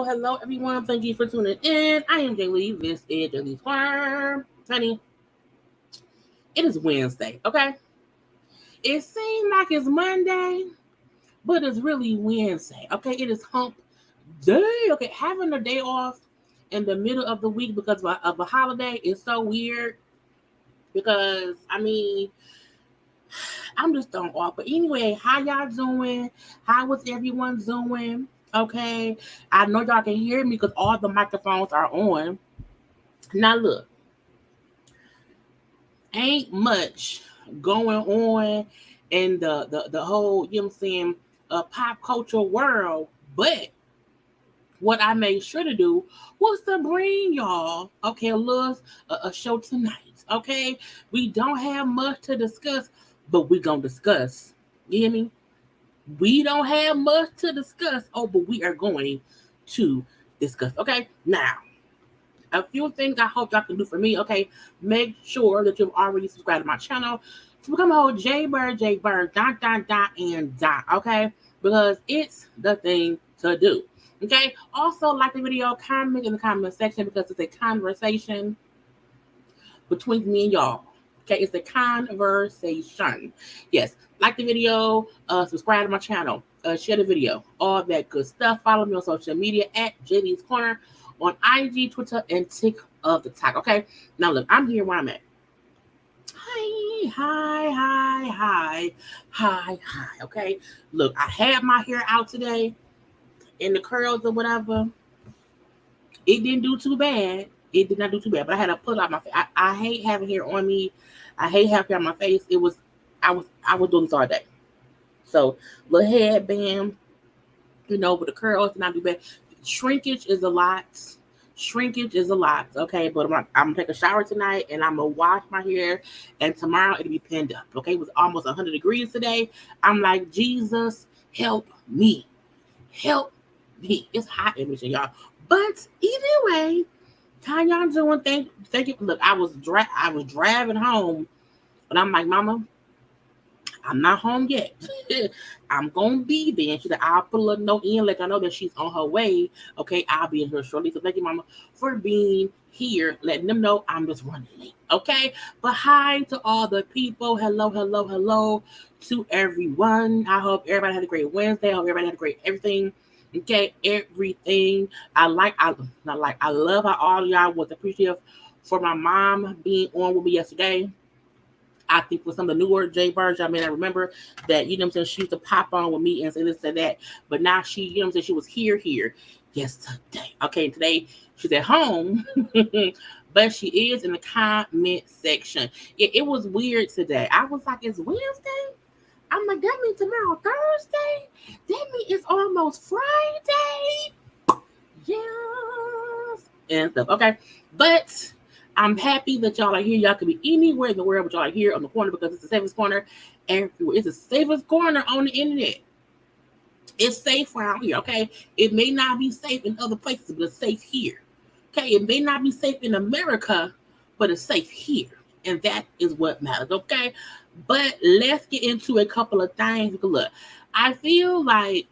Hello, everyone. Thank you for tuning in. I am Jaylee. This is JayLeesCorner. Honey, it is Wednesday, okay? It seems like it's Monday, but it's really Wednesday, okay? It is hump day, okay? Having a day off in the middle of the week because of a holiday is so weird because, I'm just thrown off. But anyway, how y'all doing? How was everyone doing? Okay, I know y'all can hear me because all the microphones are on. Now look, ain't much going on in the whole, you know what I'm saying, pop culture world. But what I made sure to do was to bring y'all, okay, a show tonight. Okay, we don't have much to discuss, but we gonna discuss. You hear me? We don't have much to discuss. Oh, but we are going to discuss. Okay, now a few things I hope y'all can do for me. Okay, make sure that you've already subscribed to my channel to become a whole JayBird, dot. Okay, because it's the thing to do. Okay, also like the video, comment in the comment section because it's a conversation between me and y'all. Okay, it's a conversation. Yes, like the video, subscribe to my channel, share the video, all that good stuff. Follow me on social media at JayLeesCorner on IG, Twitter, and TikTok. Okay, now look, I'm here where I'm at. Hi. Okay, look, I had my hair out today in the curls or whatever. It didn't do too bad. It did not do too bad, but I had to pull out my face. I hate having hair on me. I hate having hair on my face. I was doing this all day. So little headband, with the curls did not do bad. Shrinkage is a lot. Okay, but I'm gonna take a shower tonight and I'm gonna wash my hair, and tomorrow it'll be pinned up. Okay, it was almost 100 degrees today. I'm like, Jesus, help me. It's hot in Michigan, y'all. But either way, how y'all doing? Thank you. Look, I was driving home, but I'm like, Mama, I'm not home yet. I'm gonna be there. And she's like, I'll put a little note in, like I know that she's on her way. Okay, I'll be in here shortly. So thank you, Mama, for being here, letting them know I'm just running late. Okay, but hi to all the people. Hello to everyone. I hope everybody had a great Wednesday. I hope everybody had a great everything. Okay, everything. I love how all y'all was appreciative for my mom being on with me yesterday. I think with some of the newer JayBirds, y'all may not remember that, she used to pop on with me and say this and that. But now she, she was here. yesterday. Okay, today she's at home, but she is in the comment section. It was weird today. I was like, it's Wednesday? I'm like, that means tomorrow Thursday? That means it's almost Friday? Yes. And stuff. Okay. But I'm happy that y'all are here. Y'all could be anywhere in the world, but y'all are here on the corner because it's the safest corner everywhere. It's the safest corner on the internet. It's safe around here, okay? It may not be safe in other places, but it's safe here. Okay, it may not be safe in America, but it's safe here. And that is what matters, okay? But let's get into a couple of things. Because look, I feel like,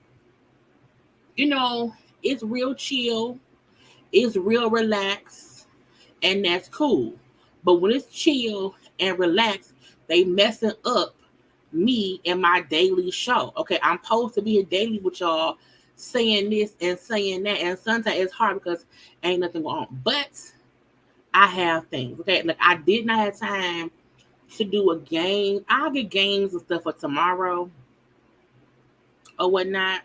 it's real chill, it's real relaxed, and that's cool. But when it's chill and relaxed, they messing up me and my daily show. Okay, I'm supposed to be a daily with y'all saying this and saying that, and sometimes it's hard because ain't nothing going on. But I have things. Okay, like I did not have time to do a game. I'll get games and stuff for tomorrow or whatnot.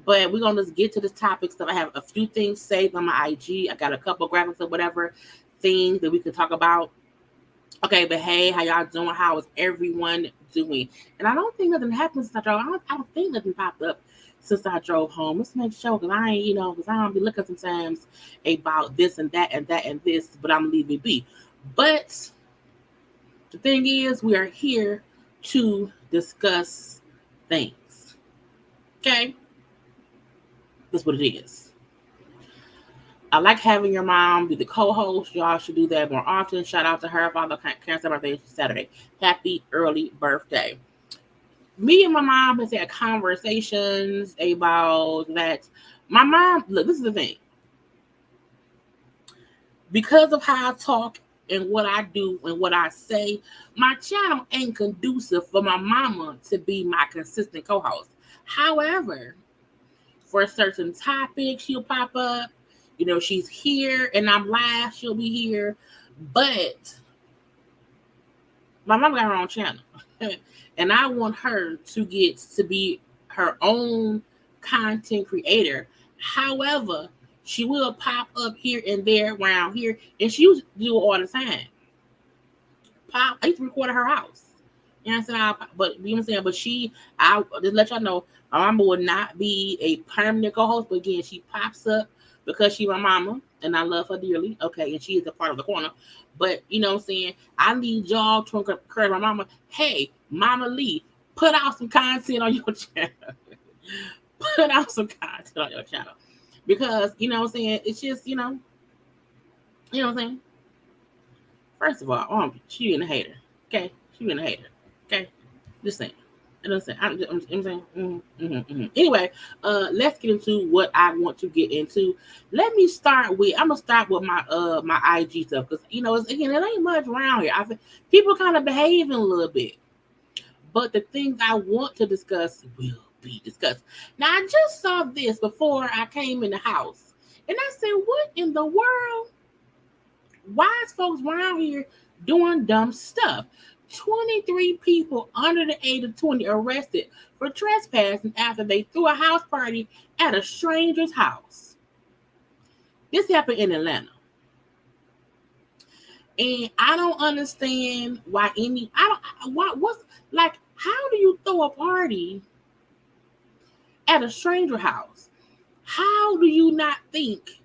But we're gonna just get to the topic stuff. I have a few things saved on my IG. I got a couple graphics or whatever things that we can talk about. Okay, but hey, how y'all doing? How is everyone doing? And I don't think nothing happened since I drove. I don't think nothing popped up since I drove home. Let's make sure, because I ain't, because I don't be looking sometimes about this and that and that and this, but I'm leaving it be. But the thing is, we are here to discuss things. Okay? That's what it is. I like having your mom be the co-host. Y'all should do that more often. Shout out to her. Father Karen's birthday Saturday. Happy early birthday. Me and my mom has had conversations about that. My mom, look, this is the thing. Because of how I talk and what I do and what I say, my channel ain't conducive for my mama to be my consistent co-host. However, for certain topics, she'll pop up. She's here and I'm live, she'll be here. But my mom got her own channel. And I want her to get to be her own content creator. However, she will pop up here and there around here. And she used to do it all the time. I used to record at her house. You know what I'm saying? But I'll just let y'all know, my mama will not be a permanent co-host. But again, she pops up because she's my mama and I love her dearly. Okay, and she is a part of the corner. But you know what I'm saying? I need y'all to encourage my mama. Hey, Mama Lee, put out some content on your channel. Put out some content on your channel. Because, you know what I'm saying? It's just, you know what I'm saying? First of all, she been a hater. Okay? She been a hater. Okay? Just saying. I'm saying. Anyway, let's get into what I want to get into. I'm gonna start with my my IG stuff because it ain't much around here. I think people kind of behaving a little bit, but the things I want to discuss will be discussed. Now, I just saw this before I came in the house, and I said, "What in the world? Why is folks around here doing dumb stuff?" 23 people under the age of 20 arrested for trespassing after they threw a house party at a stranger's house. This happened in Atlanta. And I don't understand why how do you throw a party at a stranger house? How do you not think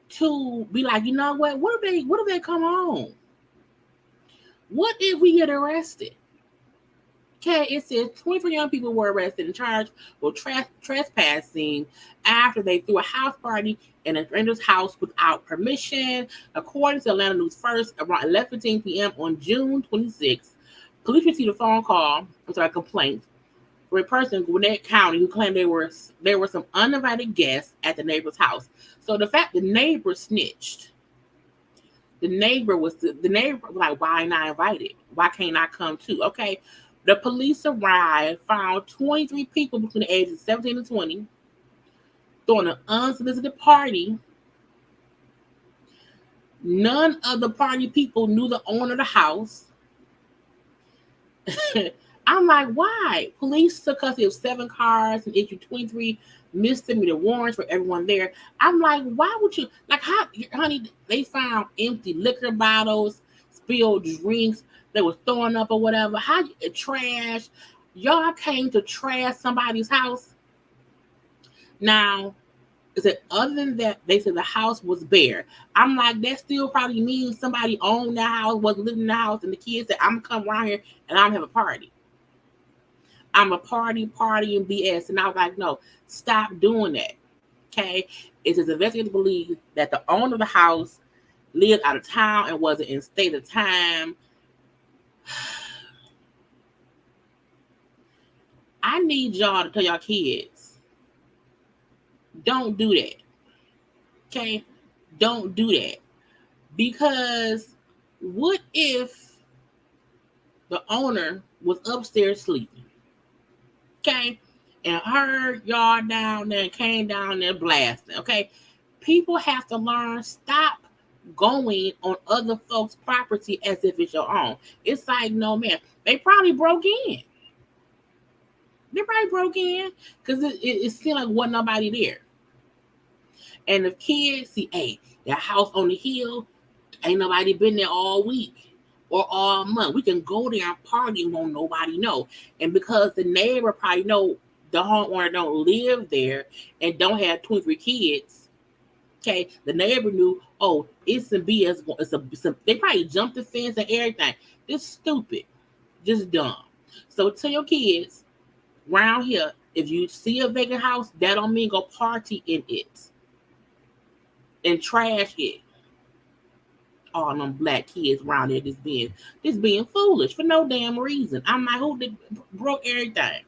to be like, you know what? What if they come home? What if we get arrested? Okay, it says 24 young people were arrested and charged with trespassing after they threw a house party in a stranger's house without permission. According to Atlanta News First, around 11:15 p.m. on June 26th, police received a complaint from a person in Gwinnett County who claimed there were some uninvited guests at the neighbor's house. So the fact the neighbor snitched. The neighbor was like, why ain't I invited? Why can't I come too? Okay. The police arrived, found 23 people between the ages of 17 and 20 throwing an unsolicited party. None of the party people knew the owner of the house. I'm like, why? Police took custody of 7 cars and issued 23 misdemeanor warrants for everyone there. I'm like, why would you, like, how, honey, they found empty liquor bottles, spilled drinks, they were throwing up or whatever. How, trash. Y'all came to trash somebody's house. Now, is it other than that, they said the house was bare. I'm like, that still probably means somebody owned the house, was living in the house, and the kids said, I'm gonna come around here and I'm gonna have a party. I'm a party and BS. And I was like, no, stop doing that. Okay. It is investigated to believe that the owner of the house lived out of town and wasn't in state of time. I need y'all to tell y'all kids, don't do that. Okay? Don't do that. Because what if the owner was upstairs sleeping? Okay? And heard y'all down there and came down there blasting. Okay? People have to learn, stop going on other folks' property as if it's your own. It's like, no, man, they probably broke in. They probably broke in because it seemed like wasn't nobody there. And if kids see, hey, that house on the hill, ain't nobody been there all week or all month. We can go there and party and won't nobody know. And because the neighbor probably know the homeowner don't live there and don't have 23 kids, okay, the neighbor knew, oh, it's some BS. They probably jumped the fence and everything. It's stupid. Just dumb. So tell your kids, around here, if you see a vacant house, that don't mean go party in it and trash it. All them black kids around there just being foolish for no damn reason. I'm like, who did broke everything?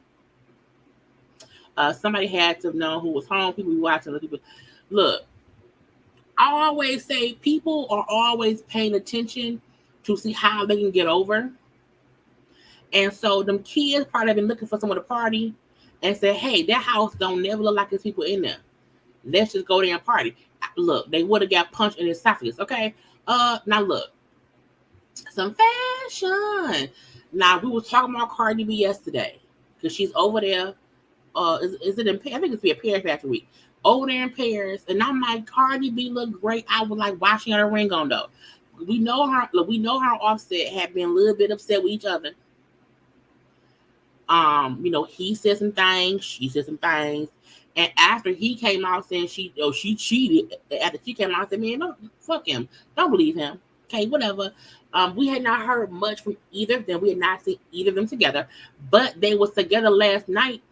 Somebody had to know who was home. People watching. People, look. I always say people are always paying attention to see how they can get over. And so them kids probably been looking for someone to party and said, hey, that house don't never look like there's people in there. Let's just go there and party. Look, they would have got punched in the esophagus, okay? Now look, some fashion. Now, we were talking about Cardi B yesterday because she's over there. Is it in Paris? I think it's a Paris Fashion Week. Over there in Paris. And I'm like, Cardi B look great. I was like, why she got her ring on though? We know her Offset had been a little bit upset with each other. He said some things, she said some things, and after he came out saying she cheated, after she came out and said, man, no, fuck him, don't believe him. Okay, whatever. We had not heard much from either of them. We had not seen either of them together, but they was together last night.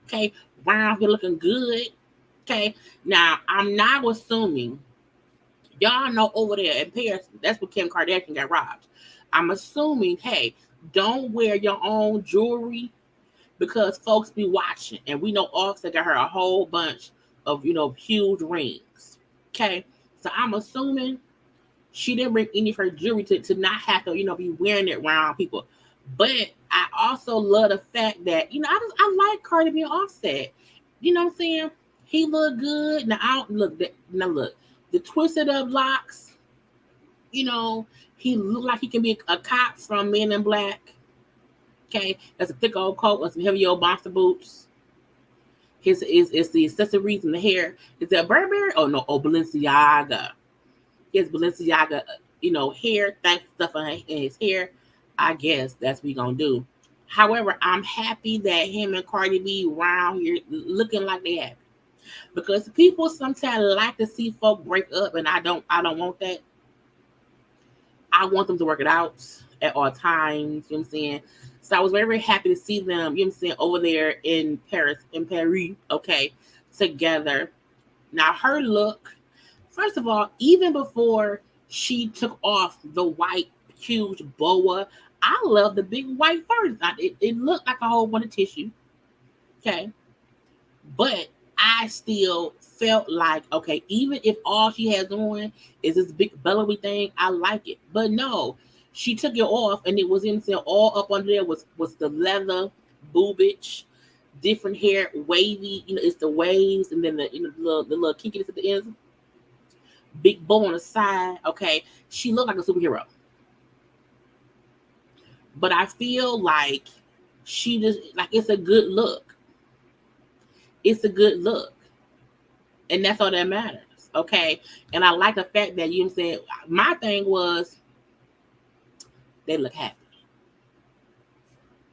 Okay, round here looking good. Okay, now I'm not assuming y'all know over there in Paris, that's where Kim Kardashian got robbed. I'm assuming, hey, don't wear your own jewelry because folks be watching, and we know Offset got her a whole bunch of huge rings. Okay, so I'm assuming she didn't bring any of her jewelry to not have to be wearing it around people. But I also love the fact that I like Cardi B and Offset. You know what I'm saying? He look good. Now look the twisted up locks. He look like he can be a cop from Men in Black. Okay, that's a thick old coat with some heavy old monster boots. It's the accessories and the hair. Is that Burberry? Oh no, Balenciaga. His Balenciaga, hair, stuff in his hair. I guess that's what we gonna do. However, I'm happy that him and Cardi B around here looking like they happy. Because people sometimes like to see folk break up, and I don't want that. I want them to work it out at all times. You know what I'm saying? So I was very, very happy to see them, over there in Paris, okay, together. Now her look, first of all, even before she took off the white, huge boa, I love the big white fur. It looked like a whole bunch of tissue. Okay. But I still felt like, okay, even if all she has on is this big bellowy thing, I like it. But no, she took it off, and it was all up under there was the leather, boobage, different hair, wavy. It's the waves, and then the little kinkiness at the ends. Big bow on the side. Okay, she looked like a superhero. But I feel like she just it's a good look. It's a good look. And that's all that matters. Okay. And I like the fact that you said my thing was they look happy.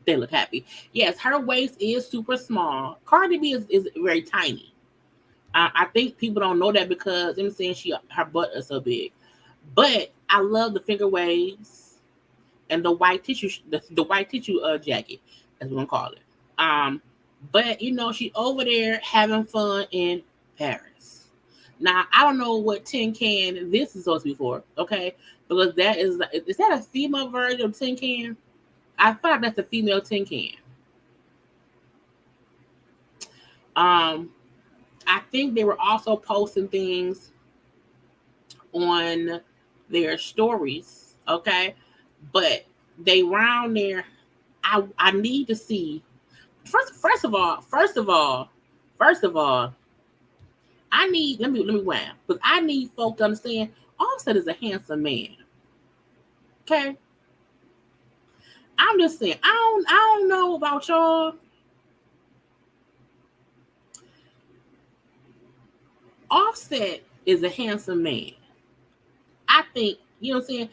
They look happy. Yes, her waist is super small. Cardi B is very tiny. I think people don't know that because I'm saying her butt is so big. But I love the finger waves and the white tissue the white tissue jacket, as we're gonna call it. But she over there having fun in Paris. Now I don't know what tin can this is supposed to be for, okay? Because that is that a female version of tin can? I thought that's a female tin can. I think they were also posting things on their stories, okay? But they round there. I need to see first of all, I need let me wham because I need folk to understand Offset is a handsome man. Okay. I'm just saying, I don't know about y'all. Offset is a handsome man. I think, you know what I'm saying?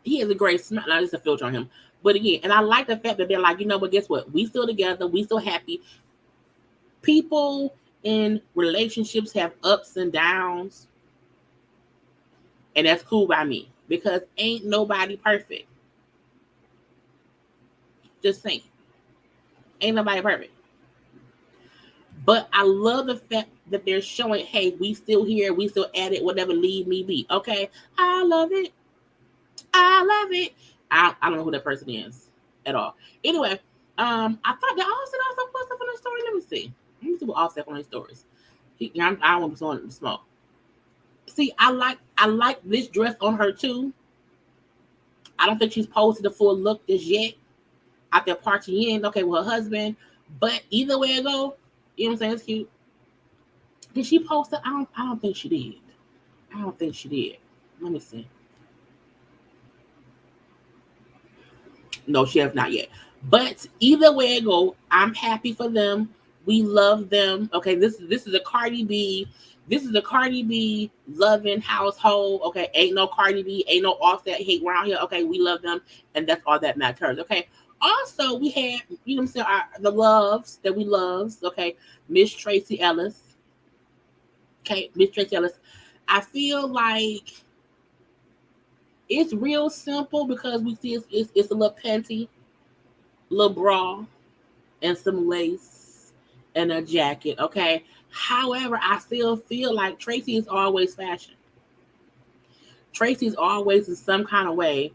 He has a great smile. Now, there's a filter on him. But again, and I like the fact that they're like, but guess what? We still together. We still happy. People in relationships have ups and downs. And that's cool by me. Because ain't nobody perfect. Just saying. Ain't nobody perfect. But I love the fact that they're showing, hey, we still here. We still at it. Whatever lead me be. Okay? I love it. I love it. I don't know who that person is at all. Anyway, I thought that Offset also put stuff on his story. Let me see what Offset on his stories. I don't want to be on the smoke. See, I like this dress on her too. I don't think she's posted the full look just yet. Out there partying, okay, with her husband. But either way it go, you know what I'm saying? It's cute. Did she post it? I don't think she did. I don't think she did. Let me see. No, she has not yet. But either way it go, I'm happy for them. We love them. Okay, this is a Cardi B. This is a Cardi B loving household. Okay, ain't no Cardi B, ain't no Offset hate around here. Okay, we love them, and that's all that matters. Okay. Also, we had, you know what I'm saying, the loves that we love. Okay, Miss Tracy Ellis. Okay, Miss Tracy Ellis. I feel like it's real simple because we see it's a little panty, little bra, and some lace and a jacket. Okay. However, I still feel like Tracy is always fashion. Tracy's always in some kind of way,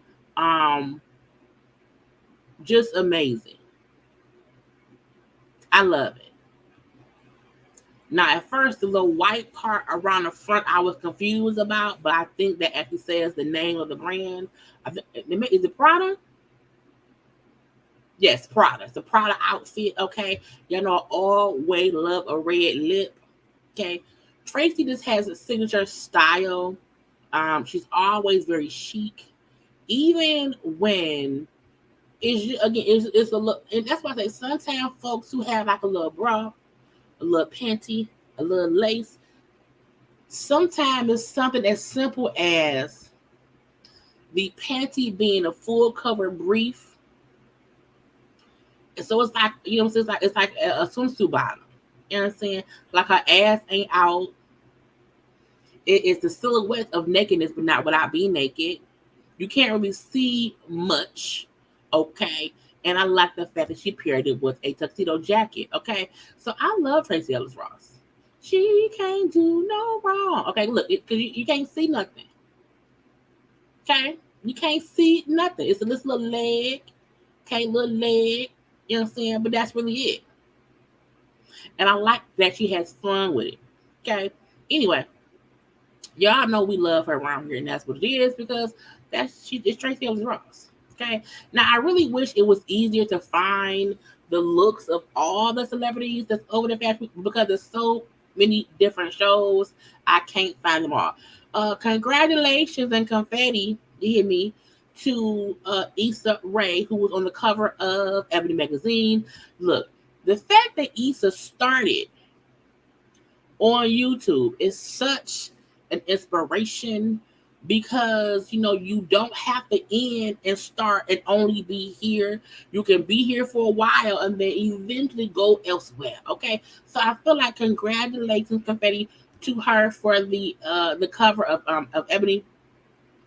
just amazing. I love it. Now, at first, the little white part around the front, I was confused about, but I think that actually says the name of the brand. Is it Prada? Yes, Prada. It's a Prada outfit, okay? Always love a red lip, okay? Tracy just has a signature style. She's always very chic, even when it's a look, and that's why I say sometimes folks who have like a little bra, a little panty, a little lace, sometimes it's something as simple as the panty being a full cover brief. And so it's like, you know what I'm saying? It's like a swimsuit bottom. You know what I'm saying? Like her ass ain't out. It's the silhouette of nakedness, but not without being naked. You can't really see much. Okay. And I like the fact that she paired it with a tuxedo jacket. Okay. So I love Tracy Ellis Ross. She can't do no wrong. Okay, look, because you can't see nothing. Okay? You can't see nothing. It's this little leg. Okay, little leg. You know what I'm saying? But that's really it. And I like that she has fun with it. Okay? Anyway, y'all know we love her around here, and that's what it is because it's Tracy Ellis Ross. Okay? Now, I really wish it was easier to find the looks of all the celebrities that's over the past week because there's so many different shows. I can't find them all. Congratulations and confetti, you hear me, to Issa Rae, who was on the cover of Ebony magazine. Look, the fact that Issa started on YouTube is such an inspiration because you don't have to end and start and only be here. You can be here for a while and then eventually go elsewhere. Okay, so I feel like congratulations, confetti, to her for the cover of Ebony.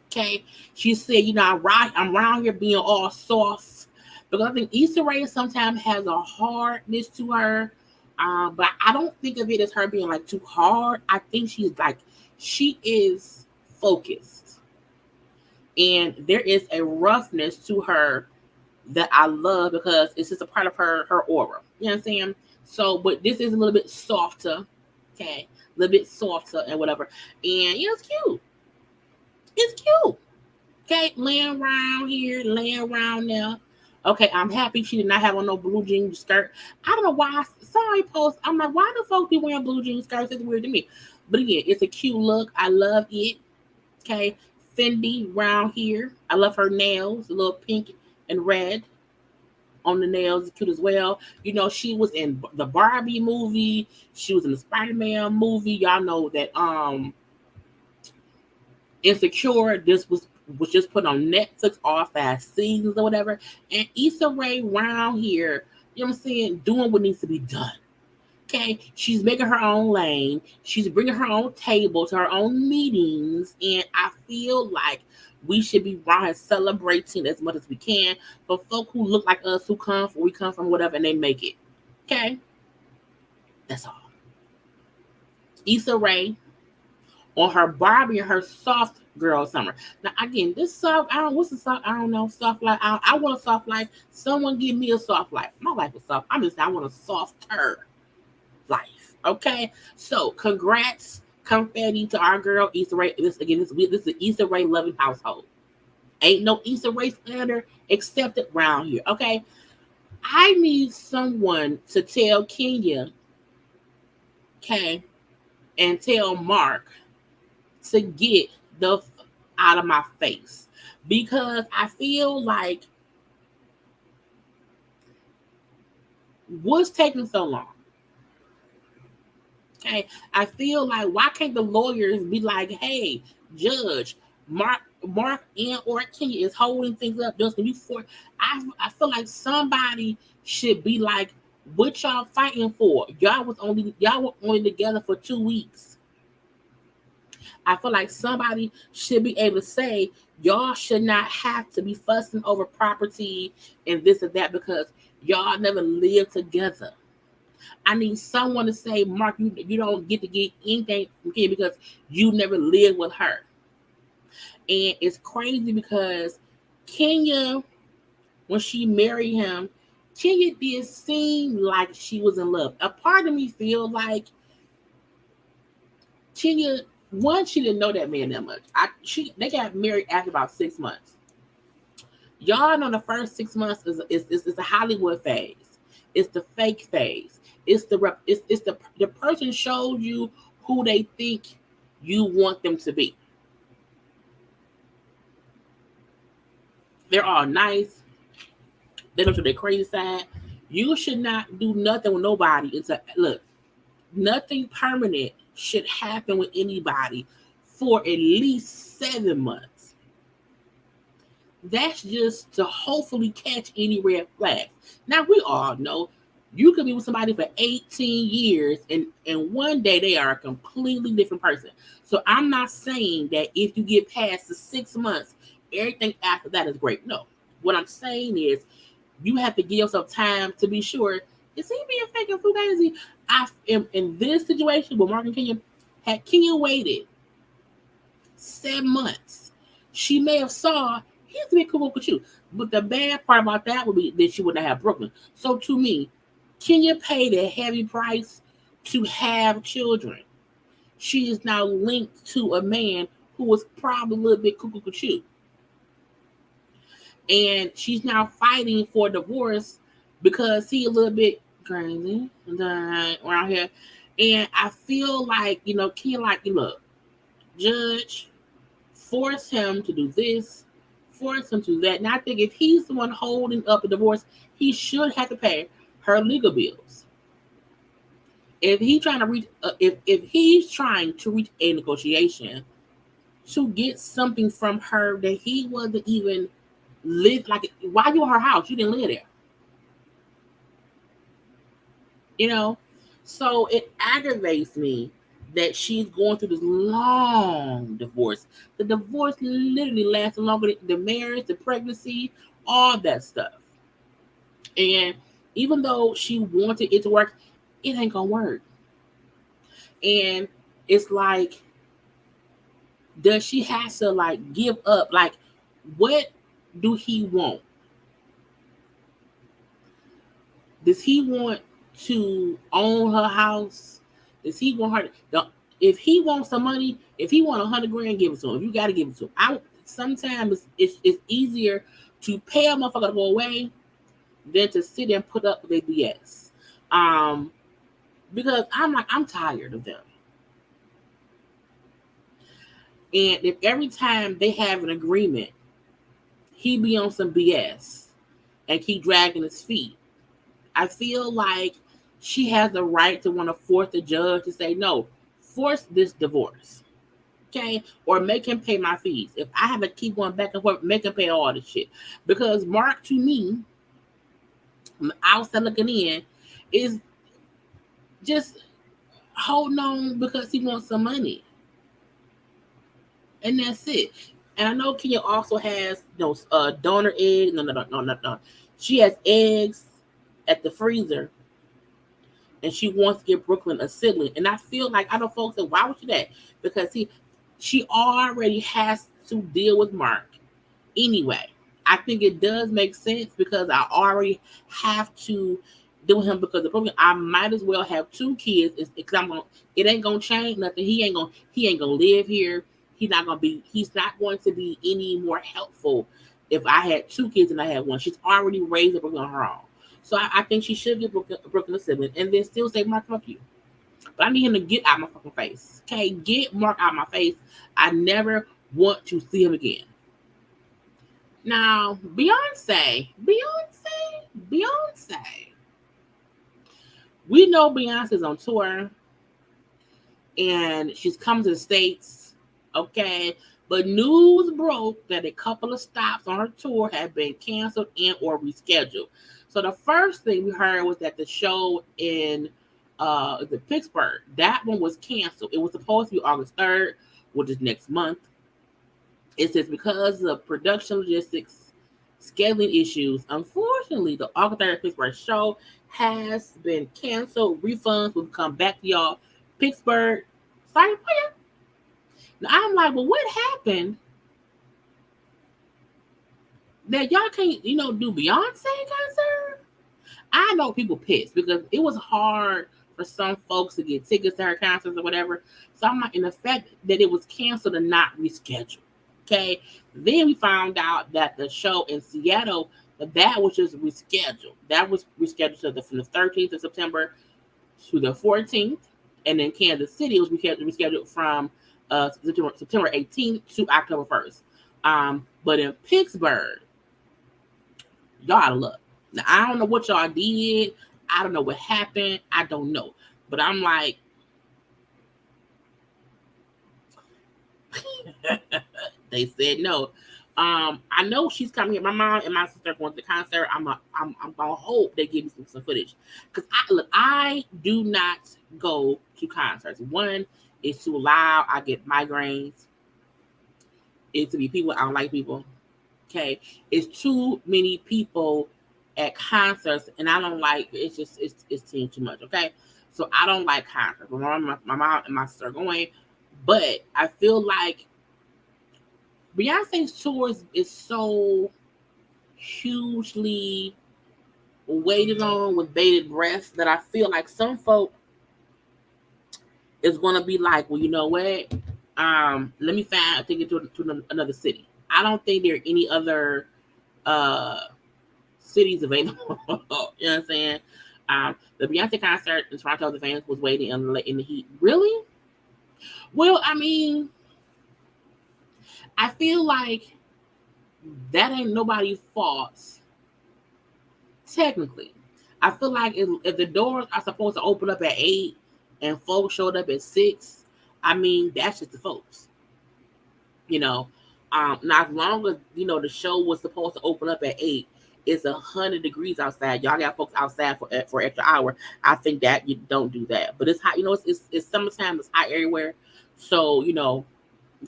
Okay, she said, I'm around here being all soft because I think Issa Rae sometimes has a hardness to her, but I don't think of it as her being like too hard. I think she is focused, and there is a roughness to her that I love because it's just a part of her aura. You know what I'm saying? So, but this is a little bit softer, okay, a little bit softer and whatever, and it's cute. It's cute. Okay, laying around here, laying around there. Okay, I'm happy she did not have on no blue jean skirt. I don't know why. Sorry, post. I'm like, why the folks be wearing blue jean skirts? It's weird to me. But again, it's a cute look. I love it. Okay, Fendi round here. I love her nails, a little pink and red on the nails. It's cute as well. She was in the Barbie movie. She was in the Spider-Man movie. Y'all know that Insecure, this was just put on Netflix, all 5 seasons or whatever. And Issa Rae round here, you know what I'm saying, doing what needs to be done. Okay, she's making her own lane. She's bringing her own table to her own meetings, and I feel like we should be around here celebrating as much as we can for folk who look like us, who we come from, whatever, and they make it. Okay, that's all. Issa Rae on her Barbie and her soft girl summer. Now again, this soft, what's the soft? I don't know, soft life. I want a soft life. Someone give me a soft life. My life is soft. I'm just saying I want a softer life. Okay, so congrats, confetti to our girl Issa Rae. This is an Issa Rae loving household. Ain't no Issa Rae slander accepted around here. Okay, I need someone to tell Kenya, okay, and tell Mark to get the out of my face because I feel like what's taking so long? Okay, I feel like why can't the lawyers be like, hey, Judge Mark and or Kenya is holding things up just before. I feel like somebody should be like, what y'all fighting for? Y'all were only together for 2 weeks. I feel like somebody should be able to say, y'all should not have to be fussing over property and this and that because y'all never lived together. I need someone to say, Mark, you don't get to get anything from Kenya because you never lived with her. And it's crazy because Kenya, when she married him, Kenya did seem like she was in love. A part of me feels like Kenya, one, she didn't know that man that much. They got married after about 6 months. Y'all know the first 6 months is the Hollywood phase. It's the fake phase. It's the person showed you who they think you want them to be. They're all nice. They don't show their crazy side. You should not do nothing with nobody. Look, nothing permanent should happen with anybody for at least 7 months. That's just to hopefully catch any red flags. Now, we all know you could be with somebody for 18 years and one day they are a completely different person. So I'm not saying that if you get past the 6 months, everything after that is great. No. What I'm saying is you have to give yourself time to be sure, is he being fake and fugazi? In this situation with Mark and Kenya, had Kenya waited 7 months, she may have saw he's a bit cool with you. But the bad part about that would be that she would not have Brooklyn. So to me, Kenya paid a heavy price to have children. She is now linked to a man who was probably a little bit cuckoo with you. And she's now fighting for divorce because he a little bit crazy around here. And I feel like, Kenya like, look, Judge, force him to do this, force him to do that. And I think if he's the one holding up a divorce, he should have to pay her legal bills. If he's trying to reach, if he's trying to reach a negotiation to get something from her that he wasn't even live like, why you in her house? You didn't live there, you know. So it aggravates me that she's going through this long divorce. The divorce literally lasted longer than the marriage, the pregnancy, all that stuff. And even though she wanted it to work, it ain't gonna work. And it's like, does she have to like give up? Like, what do he want? Does he want to own her house? Does he want her to, if he wants some money, if he want 100 grand, give it to him. If you got to give it to him. Sometimes it's easier to pay a motherfucker to go away than to sit there and put up with their BS. Because I'm tired of them. And if every time they have an agreement, he be on some BS and keep dragging his feet, I feel like she has the right to want to force the judge to say, no, force this divorce. Okay? Or make him pay my fees. If I have to keep going back and forth, make him pay all this shit. Because Mark, to me, outside looking in, is just holding on because he wants some money. And that's it. And I know Kenya also has those donor eggs. No. She has eggs at the freezer, and she wants to give Brooklyn a sibling. And I feel like, I know folks say, why would she that? Because she already has to deal with Mark anyway. I think it does make sense because I already have to deal with him because the problem, I might as well have 2 kids because it ain't gonna change nothing. He ain't gonna live here. He's not going to be any more helpful if I had 2 kids and I had 1. She's already raised Brooklyn on her own. So I think she should give Brooklyn a sibling and then still say, Mark, fuck you. But I need him to get out my fucking face. Okay, get Mark out my face. I never want to see him again. Now, Beyonce. We know Beyonce's on tour and she's come to the States. Okay, but news broke that a couple of stops on her tour had been canceled and or rescheduled. So the first thing we heard was that the show in Pittsburgh, that one was canceled. It was supposed to be August 3rd, which is next month. It says because of production logistics, scheduling issues, unfortunately, the August 3rd Pittsburgh show has been canceled. Refunds will come back to y'all. Pittsburgh, sorry for you. Now I'm like, well, what happened that y'all can't, do Beyonce concert? I know people pissed because it was hard for some folks to get tickets to her concerts or whatever. So I'm like, in the fact that it was canceled and not rescheduled. Okay. Then we found out that the show in Seattle, that was just rescheduled. That was rescheduled from the 13th of September to the 14th. And then Kansas City was rescheduled from September 18th to October 1st. But in Pittsburgh, y'all out of luck. Now, I don't know what y'all did. I don't know what happened. I don't know. But I'm like, they said no. I know she's coming here. My mom and my sister are going to the concert. I'm gonna hope they give me some footage. Because I do not go to concerts. One, it's too loud. I get migraines. It's to be people. I don't like people. Okay. It's too many people at concerts, and I don't like it's too much. Okay. So I don't like concerts. My mom and my sister are going, but I feel like Beyonce's tours is so hugely waited on with bated breath that I feel like some folk is gonna be like, well, you know what? Let me find a ticket to another city. I don't think there are any other cities available. You know what I'm saying? The Beyonce concert in Toronto, the fans was waiting in the heat. Really? Well, I mean, I feel like that ain't nobody's fault. Technically, I feel like if the doors are supposed to open up at 8, and folks showed up at 6, I mean, that's just the folks. You know, not as long as the show was supposed to open up at 8. It's 100 degrees outside. Y'all got folks outside for extra hour. I think that you don't do that. But it's hot. It's summertime. It's hot everywhere. So you got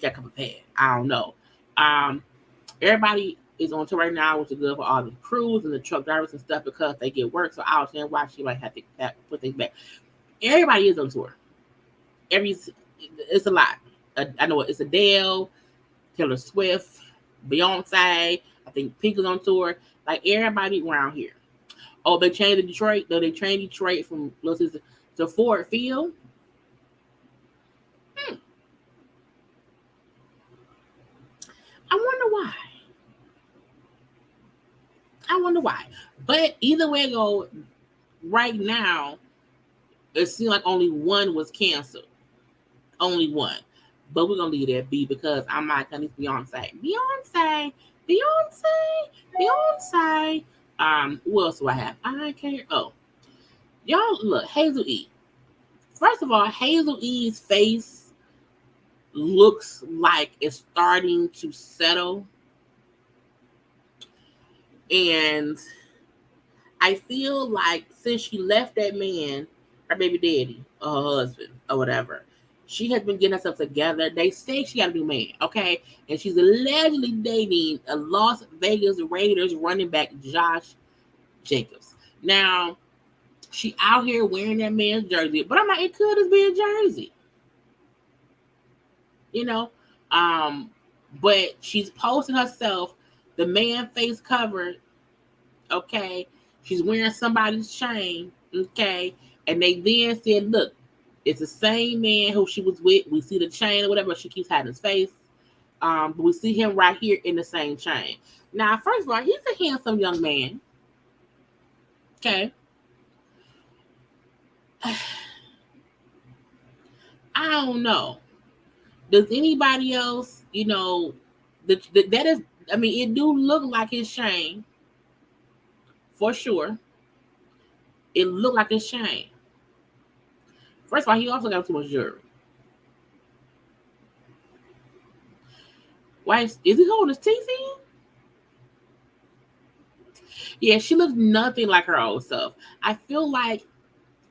to come prepared. I don't know. Everybody is on tour right now, which is good for all the crews and the truck drivers and stuff because they get work. So I understand why she might have to put things back. Everybody is on tour. It's a lot. I know it's Adele, Taylor Swift, Beyonce. I think Pink is on tour. Like everybody around here. Oh, they changed to Detroit. Though they changed Detroit from to Ford Field. I wonder why. But either way it go, right now, it seems like only one was canceled. Only one. But we're gonna leave that be because I'm not gonna Beyonce. What else do I have? I can't. Oh, y'all look, Hazel E. First of all, Hazel E's face looks like it's starting to settle. And I feel like since she left that man, her baby daddy, or her husband, or whatever, she has been getting herself together. They say she got a new man, okay? And she's allegedly dating a Las Vegas Raiders running back, Josh Jacobs. Now, she out here wearing that man's jersey, but I'm like, it could just be a jersey. But she's posting herself, the man face covered, okay? She's wearing somebody's chain, okay? And they then said, look, it's the same man who she was with. We see the chain or whatever. She keeps hiding his face. But we see him right here in the same chain. Now, first of all, he's a handsome young man. Okay. I don't know. Does anybody else, that is, I mean, it do look like his chain. For sure. It looked like his chain. First of all, he also got too much jewelry. Why is he holding his teeth in? Yeah, she looks nothing like her old self. I feel like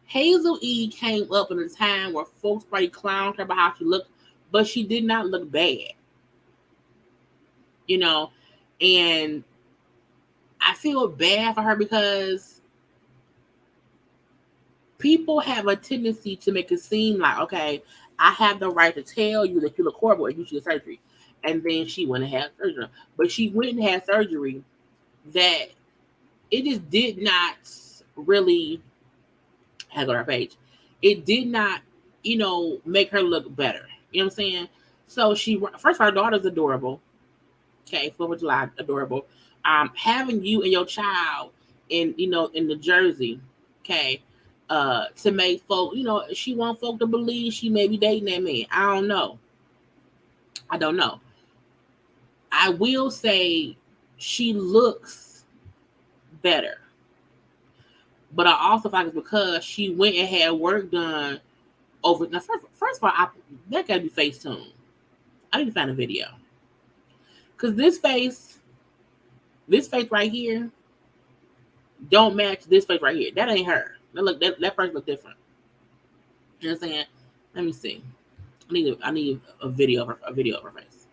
Hazel E came up in a time where folks probably clowned her about how she looked, but she did not look bad. And I feel bad for her because people have a tendency to make it seem like, okay, I have the right to tell you that you look horrible and you should get surgery. And then she went and had surgery. But she went and had surgery that it just did not really have on her page. It did not, make her look better. You know what I'm saying? So first of all, her daughter's adorable. Okay, 4th of July, adorable. Having you and your child in the jersey, okay, to make folk, she want folk to believe she may be dating that man. I don't know. I will say she looks better. But I also think it's because she went and had work done over. Now, first of all, that got to be Facetune. I need to find a video. Because this face right here, don't match this face right here. That ain't her. That person look different. You know what I'm saying? Let me see. I need a video of her face.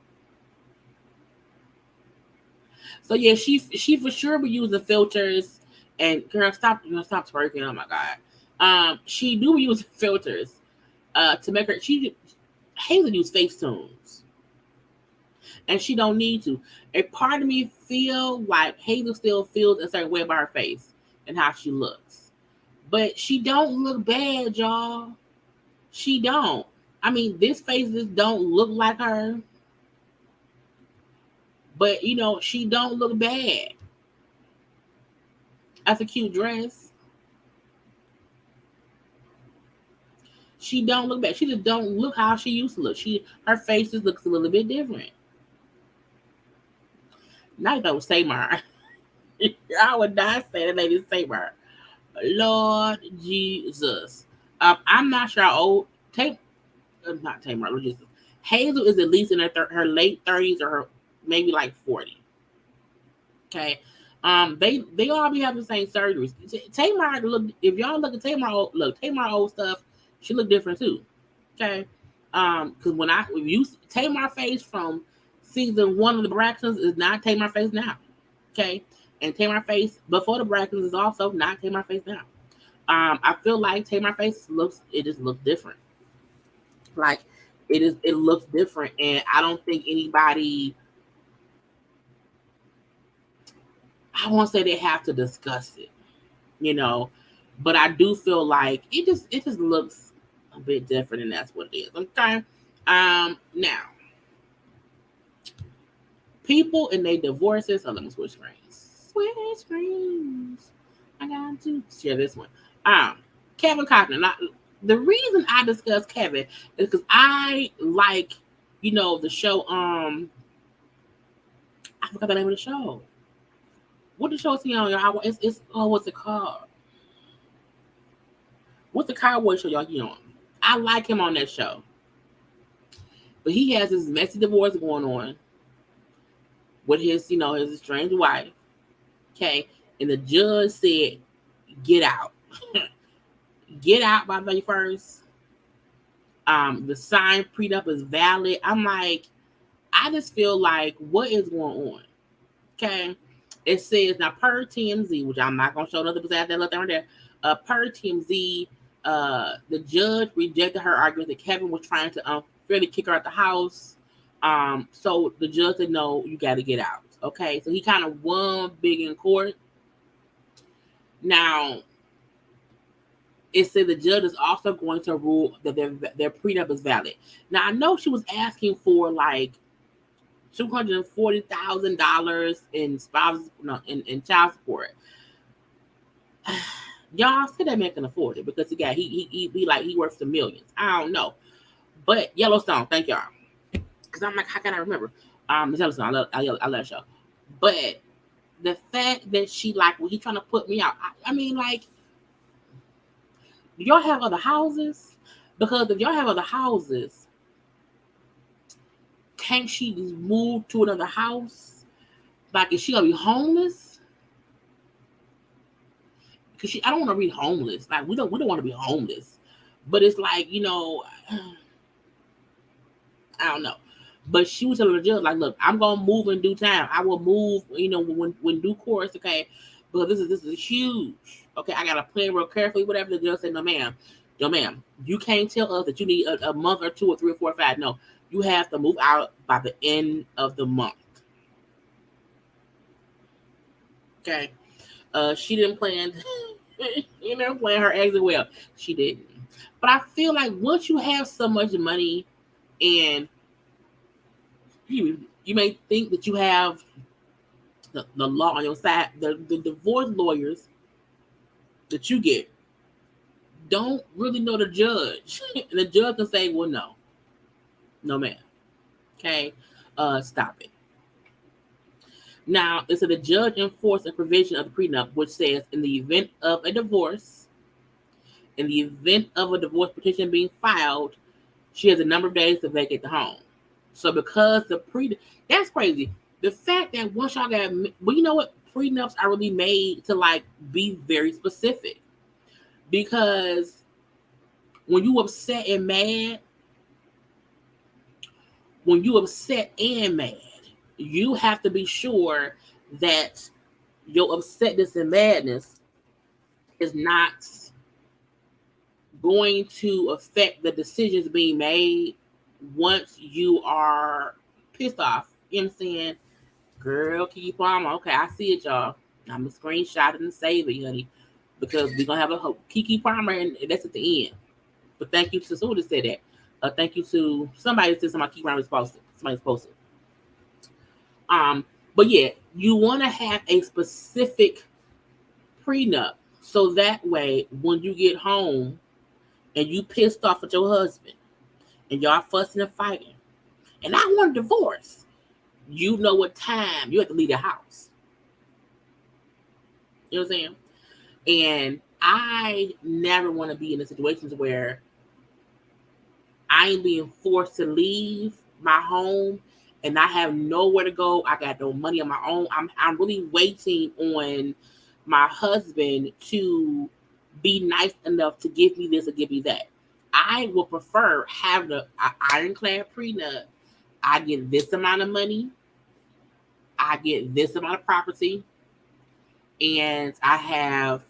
So yeah, she for sure be using filters. And girl, stop twerking. Oh my god. She do use filters to make her. Hazel use Facetunes, and she don't need to. A part of me feel like Hazel still feels a certain way about her face and how she looks, but she don't look bad, y'all. She don't. I mean, this face just don't look like her, but she don't look bad. That's a cute dress. She don't look bad. She just don't look how she used to look. Her face just looks a little bit different. Not that was Samar. I would not say that lady Samar. Lord Jesus. I'm not sure how old not Tamar. Hazel is at least in her late 30s or her maybe like 40. Okay. They all be having the same surgeries. Tamar look, if y'all look at Tamar old stuff, she look different too. Okay. Because if you Tamar face from season 1 of the Braxtons is not Tamar face now. Okay. And Tamar face before the Braxtons is also not Tamar face now. I feel like Tamar face just looks different. Like it looks different, and I don't think anybody. I won't say they have to discuss it, but I do feel like it just looks a bit different, and that's what it is. Okay. Now people in their divorces. Oh, let me switch screens. Switch screens. I got to share this one. Kevin Costner. Now, the reason I discuss Kevin is because I like, the show. I forgot the name of the show. What the show is he on? It's what's it called? What's the cowboy show y'all he on? I like him on that show, but he has this messy divorce going on with his estranged wife. Okay, and the judge said, "Get out, get out by May 1st." The signed prenup is valid. I'm like, I just feel like, what is going on? Okay, it says now per TMZ, which I'm not gonna show another because I have that left there. Per TMZ, the judge rejected her argument that Kevin was trying to unfairly kick her out the house. So the judge said, no, you got to get out. Okay, so he kind of won big in court. Now, it said the judge is also going to rule that their prenup is valid. Now, I know she was asking for like $240,000 in child support. Y'all say that man can afford it because he worth some millions. I don't know, but Yellowstone, thank y'all. Because I'm like, how can I remember? Yellowstone, I love that show. But the fact that she he trying to put me out. I mean, like, do y'all have other houses? Because if y'all have other houses, can't she just move to another house? Like, is she gonna be homeless? Because I don't want to be homeless. Like, we don't want to be homeless. But it's like, I don't know. But she was telling the judge, like, look, I'm gonna move in due time. I will move, when due course, okay. But this is huge. Okay, I gotta plan real carefully, whatever. The judge said, no ma'am. You can't tell us that you need a month or 2 or 3 or 4 or 5. No, you have to move out by the end of the month. Okay. She didn't plan plan her exit well. She didn't. But I feel like once you have so much money and you may think that you have the law on your side, the divorce lawyers that you get don't really know the judge. And the judge can say, well, no ma'am. Okay, stop it. Now, it's the judge enforced a provision of the prenup which says in the event of a divorce, in the event of a divorce petition being filed, she has a number of days to vacate the home. So because that's crazy. The fact that once y'all got, well, you know what? Prenups are really made to be very specific. Because when you upset and mad, you have to be sure that your upsetness and madness is not going to affect the decisions being made once you are pissed off. You know what I'm saying? Girl, Keke Palmer. Okay, I see it, y'all. I'm going to screenshot it and save it, honey. Because we're going to have a Keke Palmer, and that's at the end. But thank you to who just said that. Thank you to somebody that said Keke Palmer is posted. Somebody's posted. But yeah, you want to have a specific prenup. So that way, when you get home and you pissed off at your husband and y'all fussing and fighting, and I want a divorce, you know what time you have to leave the house. You know what I'm saying? And I never want to be in the situations where I ain't being forced to leave my home and I have nowhere to go. I got no money on my own. I'm really waiting on my husband to be nice enough to give me this or give me that. I would prefer having an ironclad prenup. I get this amount of money, I get this amount of property, and I have,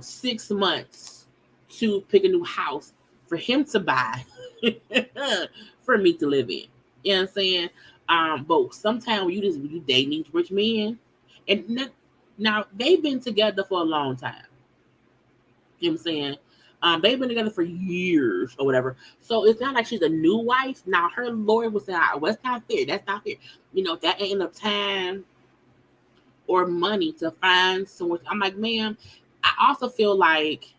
6 months to pick a new house for him to buy for me to live in. You know what I'm saying? But sometimes when you date these rich men, and now they've been together for a long time. You know what I'm saying? They've been together for years or whatever. So it's not like she's a new wife. Now her lawyer was saying, well, that's not fair. That's not fair. That ain't enough time or money to find someone. I'm like, ma'am, I also feel like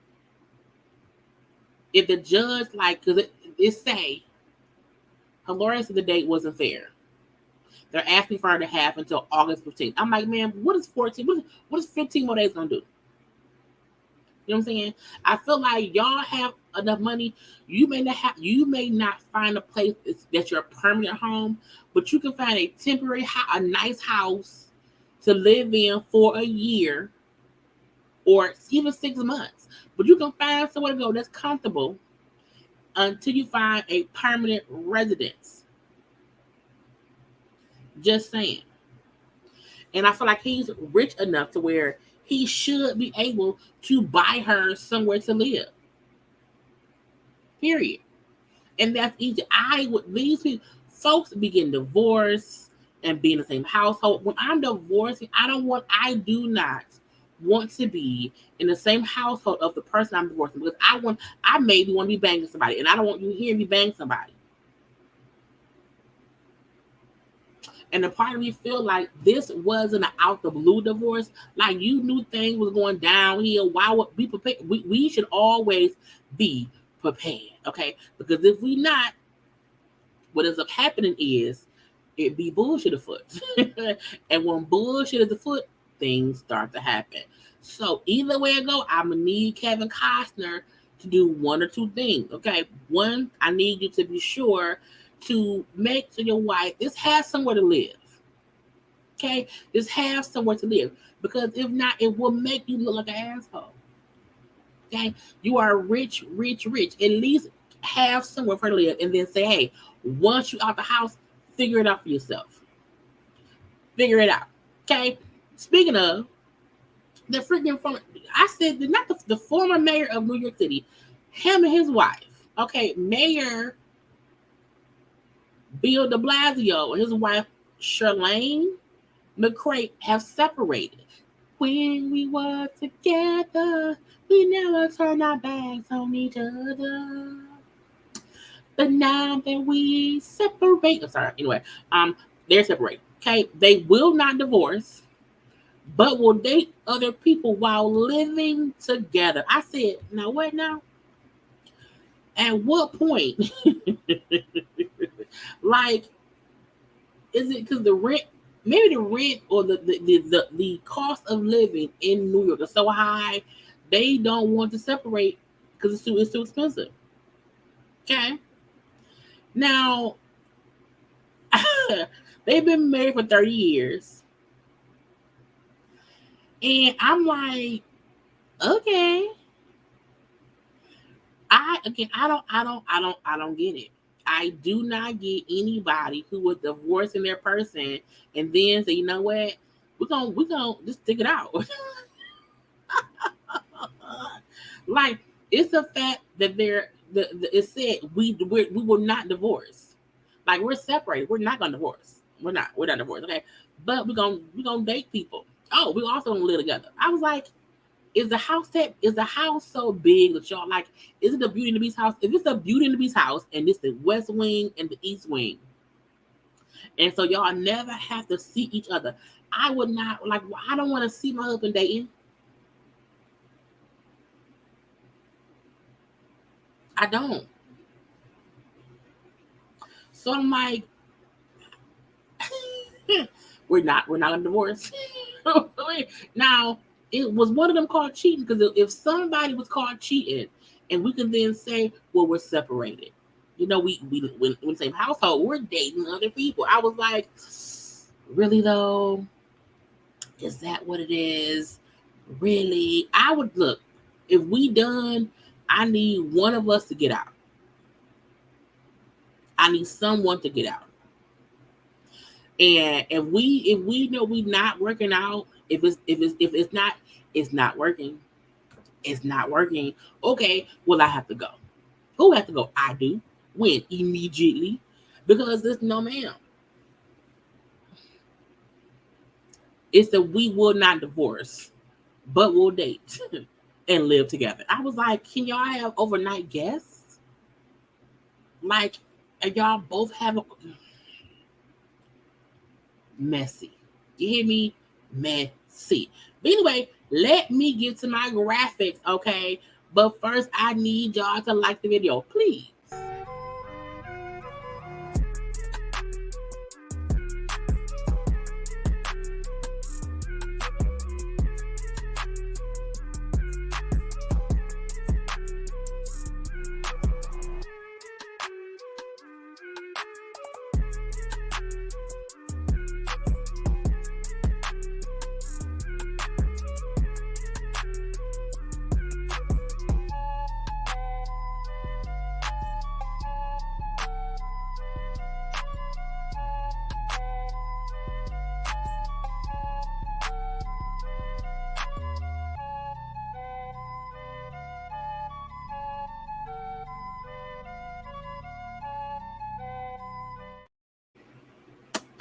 if the judge, like, because it say her lawyer said the date wasn't fair. They're asking for her to have until August 15th. I'm like, ma'am, what is 14? What is 15 more days gonna do? You know what I'm saying? I feel like y'all have enough money. You may not find a place that's your permanent home, but you can find a temporary, a nice house to live in for a year or even 6 months. But you can find somewhere to go that's comfortable until you find a permanent residence. Just saying. And I feel like he's rich enough to where he should be able to buy her somewhere to live. Period. And that's easy. These folks be getting divorced and be in the same household. When I'm divorcing, I do not want to be in the same household of the person I'm divorcing, because I maybe want to be banging somebody, and I don't want you hearing me bang somebody. And the part of me feel like this wasn't an out the blue divorce. Like, you knew things was going downhill. Why would be prepared? We should always be prepared, okay? Because if we not, what ends up happening is it be bullshit afoot. And when bullshit is afoot, things start to happen. So either way I go, I'm gonna need Kevin Costner to do one or two things. Okay, one, I need you to be sure to make sure your wife has somewhere to live. Okay, just have somewhere to live, because if not, it will make you look like an asshole. Okay, you are rich. At least have somewhere for her to live, and then say, hey, once you out the house, figure it out for yourself. Figure it out. Okay. Speaking of the freaking I said not the former mayor of New York City, him and his wife. Okay, Mayor Bill de Blasio and his wife Charlene McCray have separated. When we were together, we never turned our backs on each other. But now that we separate, anyway, they're separated. Okay, they will not divorce, but will date other people while living together. I said, now what now? At what point? Like, is it because the rent? Maybe the rent or the cost of living in New York is so high, they don't want to separate because it's too expensive. Okay. Now, they've been married for 30 years. And I'm like, okay. I don't get it. I do not get anybody who was divorcing their person and then say, you know what, we're gonna just stick it out. Like, it's the fact that it said we will not divorce. Like, we're separated. We're not gonna divorce. We're not divorced. Okay, but we're gonna date people. Oh, we also gonna live together. I was like, is the house so big that y'all like? Is it the Beauty and the Beast house? If it's the Beauty and the Beast house and it's the West Wing and the East Wing, and so y'all never have to see each other, I would not like. I don't want to see my husband dating. I don't. So I'm like, we're not gonna divorce. Now, it was one of them called cheating, because if somebody was caught cheating, and we can then say, well, we're separated. We in the same household, we're dating other people. I was like, really though? Is that what it is? Really? I would look, if we done, I need one of us to get out. I need someone to get out. And if we know we not working out, if it's not working, it's not working. Okay, well I have to go. Who has to go? I do. When? Immediately. Because this, no ma'am. It's that we will not divorce, but we'll date and live together. I was like, can y'all have overnight guests? Like, and y'all both have a messy. You hear me? Messy. But anyway, let me get to my graphics, okay? But first, I need y'all to like the video, please.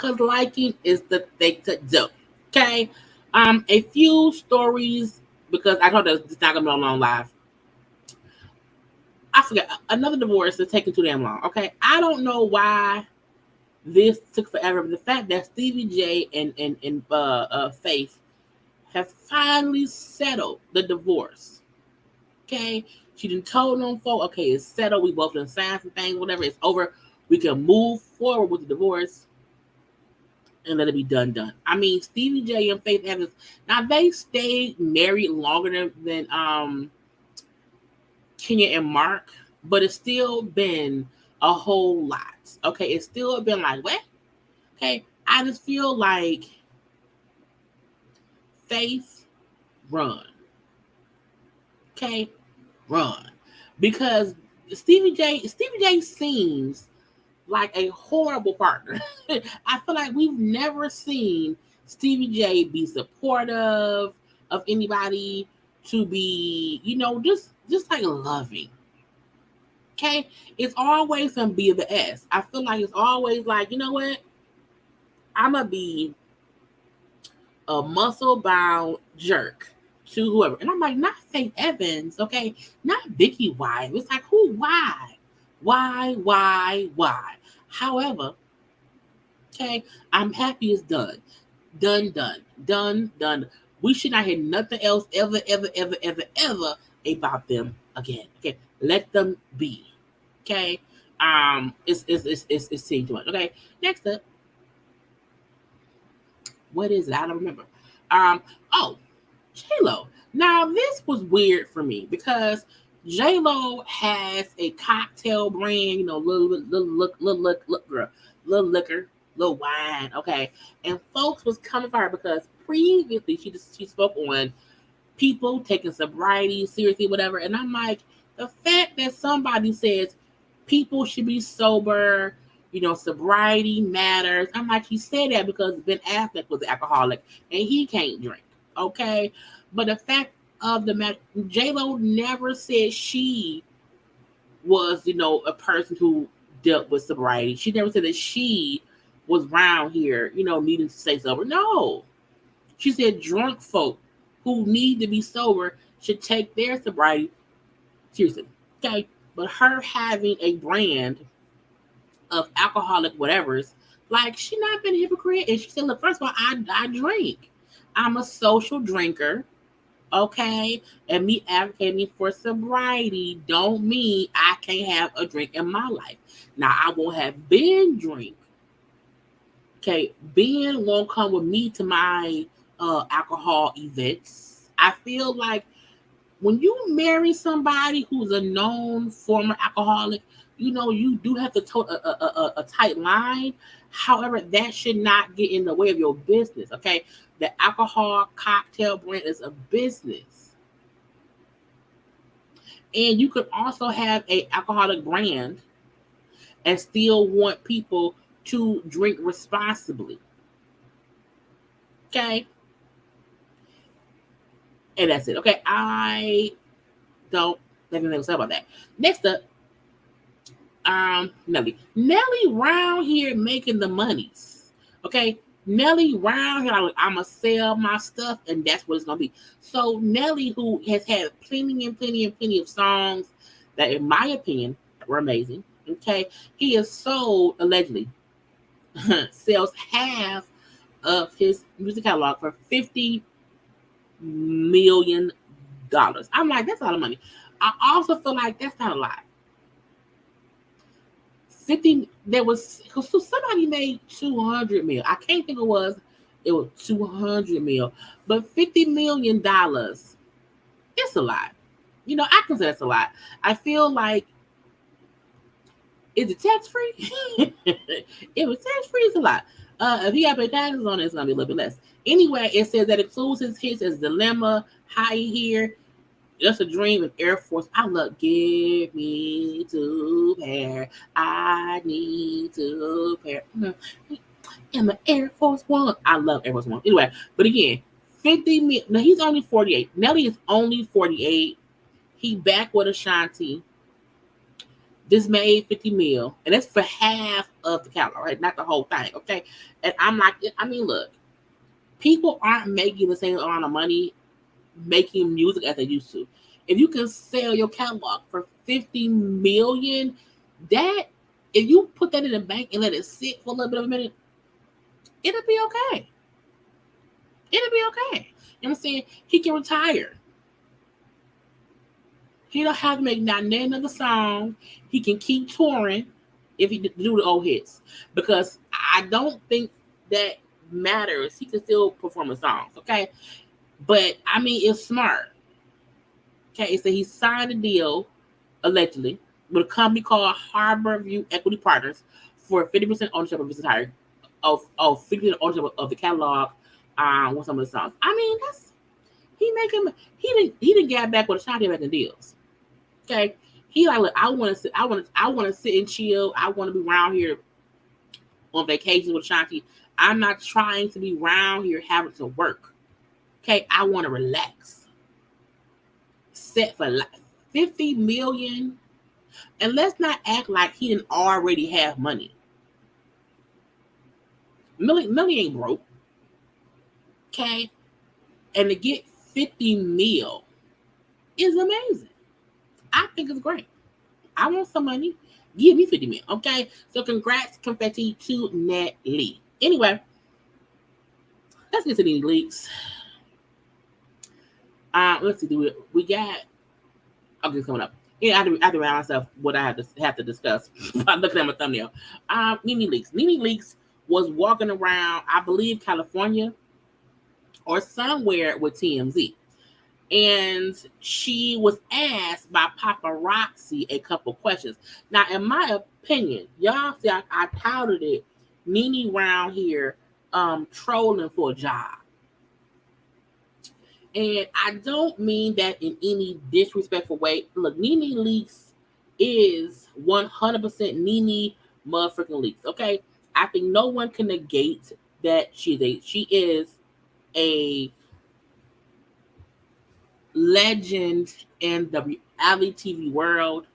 Because liking is the thing to do. Okay. A few stories, because I told us it's not gonna be on long live. I forget, another divorce is taking too damn long. Okay. I don't know why this took forever, but the fact that Stevie J and Faith have finally settled the divorce. Okay. She done told them folk, okay, it's settled. We both done signed some things, whatever, it's over. We can move forward with the divorce and let it be done. I mean, Stevie J and Faith Evans, now they stayed married longer than Kenya and Mark, but it's still been a whole lot. Okay, it's still been like, what? Okay, I just feel like Faith, run. Okay, run. Because Stevie J seems like a horrible partner. I feel like we've never seen Stevie J be supportive of anybody, to be, just like loving. Okay? It's always some B of the S. I feel like it's always like, you know what? I'm going to be a muscle bound jerk to whoever. And I'm like, not Faith Evans, okay? Not Vicky Wife. It's like, who? Why? Why? However, okay, I'm happy it's done. Done. We should not hear nothing else ever about them again. Okay, let them be. Okay, it's seeing too much. Okay, next up, what is it? I don't remember. Oh, J-Lo. Now this was weird for me because J-Lo has a cocktail brand, little liquor, little wine, okay. And folks was coming for her because previously she spoke on people taking sobriety seriously, whatever. And I'm like, the fact that somebody says people should be sober, sobriety matters. I'm like, he said that because Ben Affleck was an alcoholic and he can't drink, okay. But the fact of the matter, J-Lo never said she was, a person who dealt with sobriety. She never said that she was around here, needing to stay sober. No. She said drunk folk who need to be sober should take their sobriety seriously. Okay. But her having a brand of alcoholic whatever's, like, she not been a hypocrite. And she said, look, first of all, I drink. I'm a social drinker. Okay, and me advocating for sobriety don't mean I can't have a drink in my life. Now I won't have Ben drink. Okay, Ben won't come with me to my alcohol events. I feel like when you marry somebody who's a known former alcoholic, you do have to toe a tight line. However, that should not get in the way of your business, okay? The alcohol cocktail brand is a business. And you could also have a alcoholic brand and still want people to drink responsibly, okay? And that's it, okay? I don't have anything to say about that. Next up, Nelly round here making the monies. Okay. Nelly round here, I'ma sell my stuff, and that's what it's gonna be. So Nelly, who has had plenty and plenty and plenty of songs that, in my opinion, were amazing. Okay, he has sold allegedly sells half of his music catalog for $50 million. I'm like, that's a lot of money. I also feel like that's not a lot. 50, there was, so somebody made 200 mil. I can't think it was 200 mil, but $50 million, it's a lot. I consider it's a lot. I feel like, is it tax free? If it's tax free, it's a lot. If he got to pay taxes on it, it's gonna be a little bit less. Anyway, it says that includes his hits as Dilemma, High Here, Just a Dream, and Air Force. I love Give Me Two Pair. I Need Two Pair. I'm an Air Force One. I love Air Force One. Anyway, but again, 50 million. Now he's only 48. Nelly is only 48. He back with Ashanti. This made 50 mil, and that's for half of the catalog, right? Not the whole thing, okay? And I'm like, look, people aren't making the same amount of money making music as they used to. If you can sell your catalog for 50 million, that, if you put that in the bank and let it sit for a little bit of a minute, it'll be okay. It'll be okay. You know what I'm saying? He can retire. He don't have to make not another song. He can keep touring if he do the old hits, because I don't think that matters. He can still perform the songs, okay? But I mean, it's smart. Okay, so he signed a deal allegedly with a company called Harbor View Equity Partners for 50% ownership of his entire 50% ownership of the catalog with some of the songs. I mean, that's he didn't get back with a shot at making deals. Okay, he like, look, I want to sit and chill. I want to be around here on vacation with Shanti. I'm not trying to be around here having to work. Okay, I want to relax. Set for life. 50 million, and let's not act like he didn't already have money. Millie ain't broke. Okay, and to get 50 mil is amazing. I think it's great. I want some money. Give me 50 mil. Okay. So congrats, confetti to Nelly. Anyway, let's get to these leaks. Let's see. We got, okay, it's coming up. Yeah, I have to remind myself what I have to discuss by looking at my thumbnail. Nene Leakes. Nene Leakes was walking around, I believe, California or somewhere with TMZ. And she was asked by paparazzi a couple questions. Now, in my opinion, y'all see, I touted it, Nene round here trolling for a job. And I don't mean that in any disrespectful way. Look, Nene Leakes is 100% Nene motherfucking Leakes, okay? I think no one can negate that she is a legend in the reality TV world.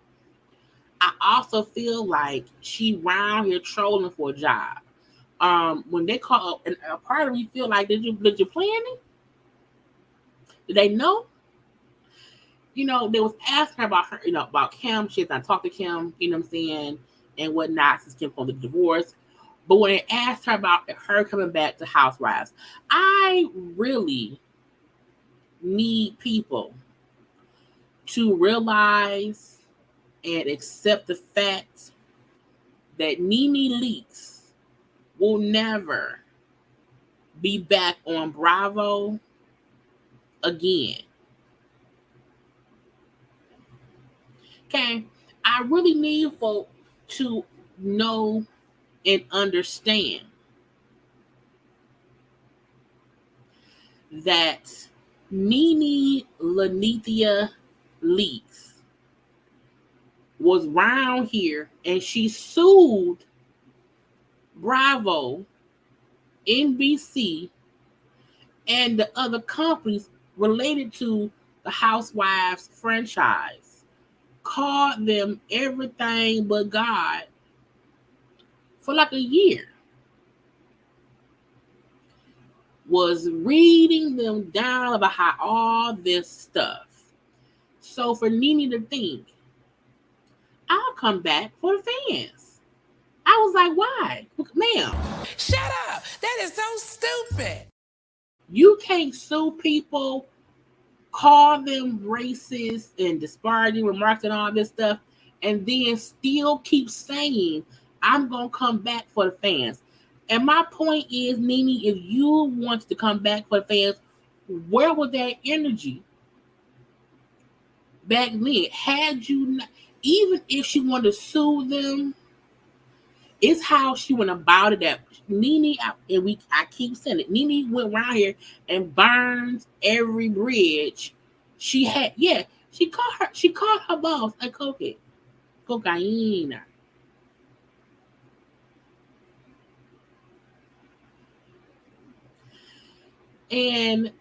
I also feel like she round here trolling for a job. When they call, and a part of me feel like, did you plan it? Did they know? They was asking her about her, about Kim. She had not talked to Kim, you know what I'm saying, and whatnot since Kim from the divorce. But when they asked her about her coming back to Housewives, I really need people to realize and accept the fact that Nene Leakes will never be back on Bravo again. Okay, I really need folk to know and understand that Nene Lanithia Leaks was round here and she sued Bravo, NBC, and the other companies related to the Housewives franchise. Called them everything but God for like a year. Was reading them down about how all this stuff. So for Nene to think, I'll come back for the fans. I was like, why? Ma'am. Shut up. That is so stupid. You can't sue people, call them racist and disparaging remarks and all this stuff, and then still keep saying, I'm going to come back for the fans. And my point is, Nene, if you want to come back for the fans, where was that energy back then? Had you not, even if she wanted to sue them, it's how she went about it. That Nene, and I keep saying it, Nene went around here and burned every bridge she had. Yeah, she called her boss a cocaine. And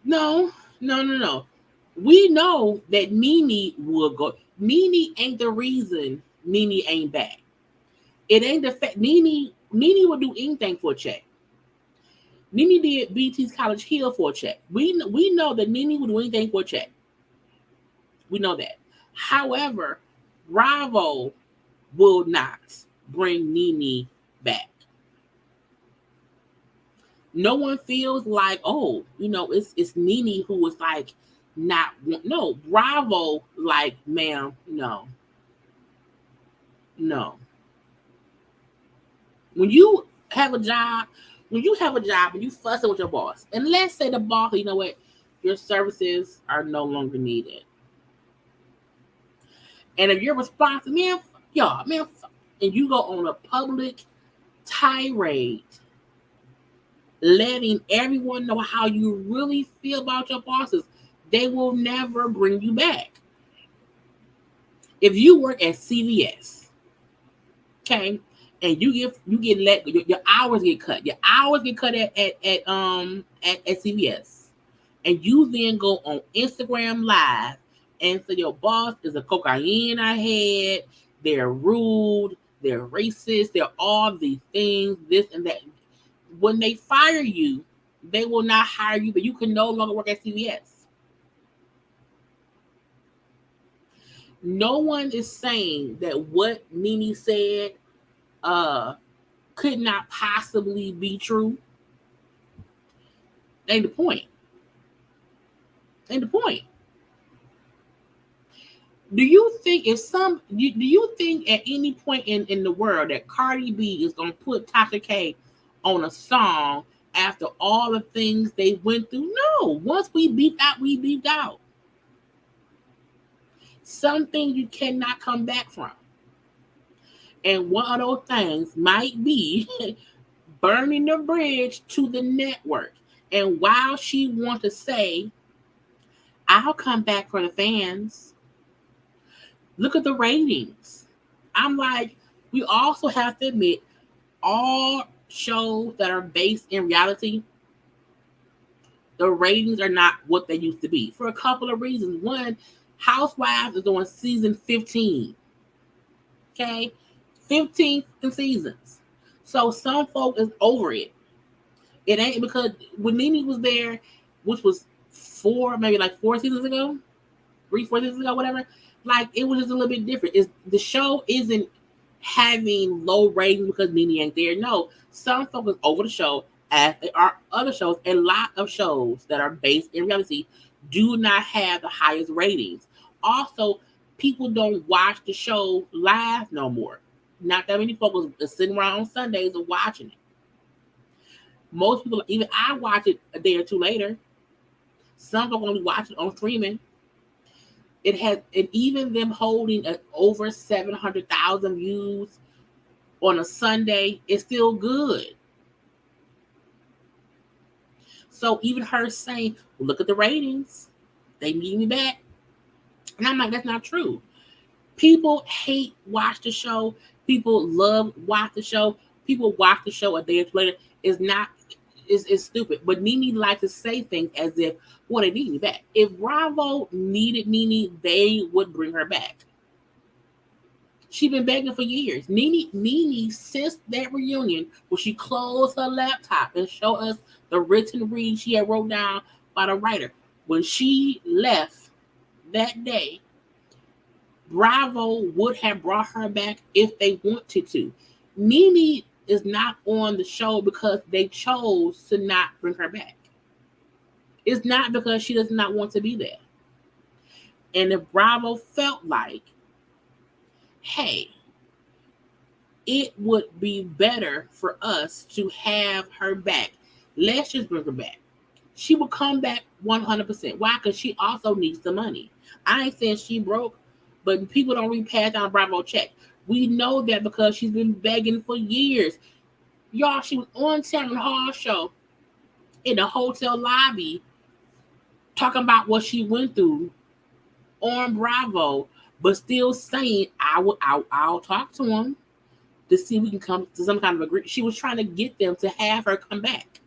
no. We know that Nene will go. Nene ain't the reason Nene ain't back. It ain't the fact. Nene will do anything for a check. Nene did BT's College Hill for a check. We know that Nene will do anything for a check. We know that. However, Bravo will not bring Nene back. No one feels like, oh, it's Nene who was like not. No, Bravo, like, ma'am, no. When you have a job and you fussing with your boss, and let's say the boss, you know what, your services are no longer needed. And if you're responsible, man, and you go on a public tirade, letting everyone know how you really feel about your bosses, they will never bring you back. If you work at CVS, okay, and you get let, your hours get cut. Your hours get cut at CVS, and you then go on Instagram Live and say your boss is a cocaine head. They're rude. They're racist. They're all these things, this and that. When they fire you, they will not hire you, but you can no longer work at CVS. No one is saying that what Nene said could not possibly be true. Ain't the point. Do you think do you think at any point in the world that Cardi B is gonna put Tasha K on a song after all the things they went through? No. Once we beat out, we beat out. Something you cannot come back from. And one of those things might be burning the bridge to the network. And while she wants to say, I'll come back for the fans, look at the ratings. I'm like, we also have to admit, all shows that are based in reality, the ratings are not what they used to be for a couple of reasons. One, Housewives is on season 15. Okay? 15 seasons. So some folk is over it. It ain't because when Nene was there, which was 4 seasons ago, 3-4 seasons ago, whatever, like it was just a little bit different. The show isn't having low ratings because Nene ain't there. No, some folk is over the show, as there are other shows. A lot of shows that are based in reality do not have the highest ratings. Also, people don't watch the show live no more. Not that many folks are sitting around on Sundays and watching it. Most people, even I watch it a day or two later. Some don't only watch it on streaming. It has, and even them holding over 700,000 views on a Sunday is still good. So even her saying, "Look at the ratings, they need me back," and I'm like, that's not true. People hate watch the show. People love watch the show. People watch the show a day or two later. Is not is stupid. But Nene likes to say things as if, well, they need me back. If Bravo needed Nene, they would bring her back. She's been begging for years. Nene, since that reunion, where she closed her laptop and showed us the written read she had wrote down by the writer. When she left that day, Bravo would have brought her back if they wanted to. Nene is not on the show because they chose to not bring her back. It's not because she does not want to be there. And if Bravo felt like, hey, it would be better for us to have her back, let's just bring her back. She will come back 100%. Why? Because she also needs the money. I ain't saying she broke, but people don't read past down Bravo check. We know that because she's been begging for years. Y'all, she was on Town Hall show in the hotel lobby talking about what she went through on Bravo, but still saying, I'll talk to him to see if we can come to some kind of agreement. She was trying to get them to have her come back.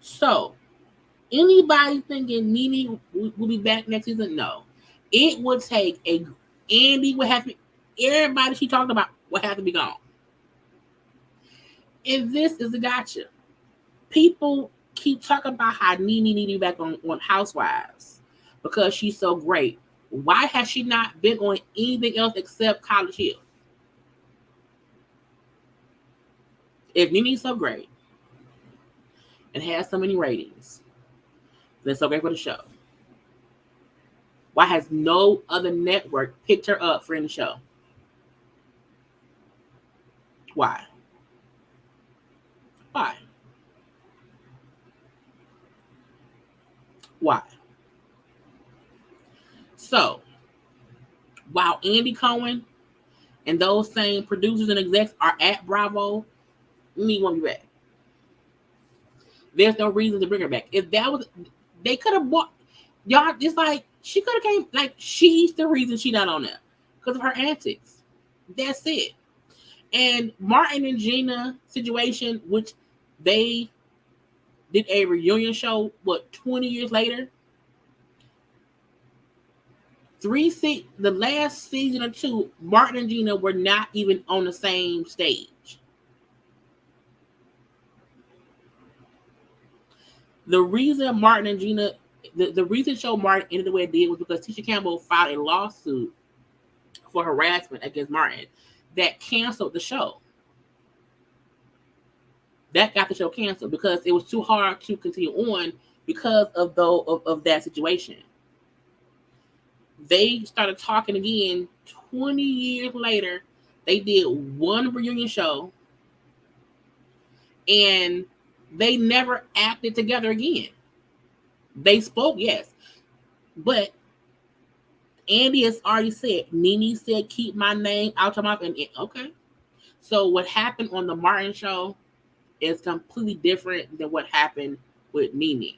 So, anybody thinking Nene will be back next season? No. It would take Andy would have to, everybody she talked about would have to be gone. And this is the gotcha. People keep talking about how Nene need to be back on Housewives because she's so great. Why has she not been on anything else except College Hill? If Nene's so great and has so many ratings, that's so great for the show, why has no other network picked her up for any show? Why? Why? Why? So, while Andy Cohen and those same producers and execs are at Bravo, Nene won't be back. There's no reason to bring her back. If that was, they could have bought y'all. Just like she could have came. Like she's the reason she not on there because of her antics. That's it. And Martin and Gina situation, which they did a reunion show, 20 years later? The last season or two, Martin and Gina were not even on the same stage. The reason Martin and Gina, the reason show Martin ended the way it did was because Tisha Campbell filed a lawsuit for harassment against Martin that canceled the show. That got the show canceled because it was too hard to continue on because of that situation. They started talking again 20 years later. They did one reunion show and they never acted together again. They spoke, yes, but Andy has already said, Nene said, keep my name out your mouth. And okay. So what happened on the Martin show is completely different than what happened with Nene.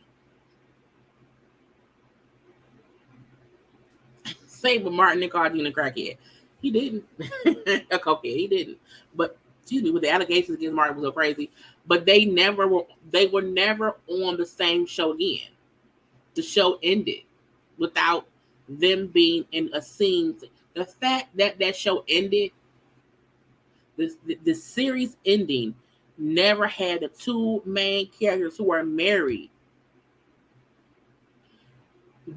Same with Martin and Cardine a crackhead. He didn't. A cokehead. He didn't. But excuse me, with the allegations against Martin was so crazy. But they were never on the same show again. The show ended without them being in a scene. The fact that that show ended, the series ending, never had the two main characters who are married